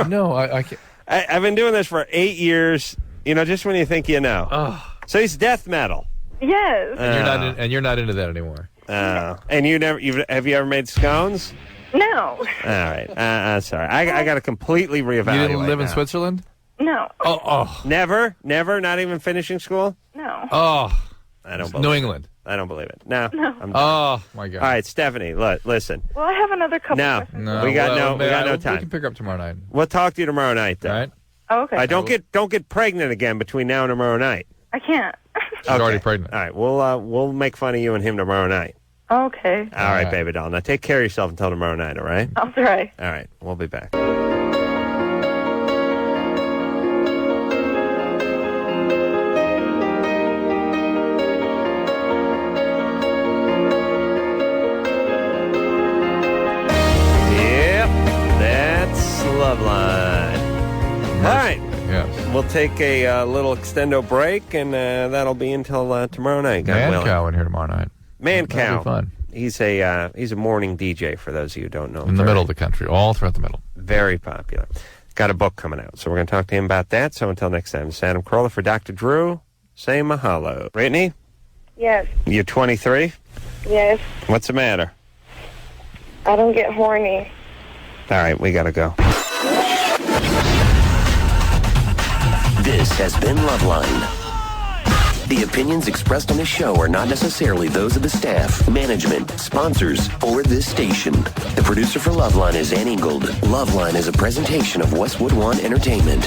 No, I can't. I've been doing this for 8 years. You know, just when you think you know. Oh. So he's death metal. Yes. And you're not into that anymore. And have you ever made scones? No. All right. Sorry. I got to completely reevaluate. You didn't live in now. Switzerland? No. Oh. Never, not even finishing school. No. Oh. I don't believe New it. England. I don't believe it. No. No. I'm done. Oh my God. All right, Stephanie. Listen. Well, I have another couple questions. No, we got no We time. can pick up tomorrow night. We'll talk to you tomorrow night, though. All right. Oh, okay. Don't get pregnant again between now and tomorrow night. I can't. She's already pregnant. All right, we'll make fun of you and him tomorrow night. Okay. All right, baby doll. Now take care of yourself until tomorrow night. All right. I'll try. All right, we'll be back. Loveline. All right. Yes. We'll take a little extendo break, and that'll be until tomorrow night. Man Cow in here tomorrow night. Man That'll Cow. be fun. He's a morning DJ, for those of you who don't know. In the middle of the country, all throughout the middle. Very popular. Got a book coming out, so we're going to talk to him about that. So until next time, it's Adam Carolla for Dr. Drew. Say mahalo. Brittany, Yes. you're 23? Yes. What's the matter? I don't get horny. All right, we got to go. This has been Loveline. The opinions expressed on this show are not necessarily those of the staff, management, sponsors, or this station. The producer for Loveline is Ann Ingold. Loveline is a presentation of Westwood One Entertainment.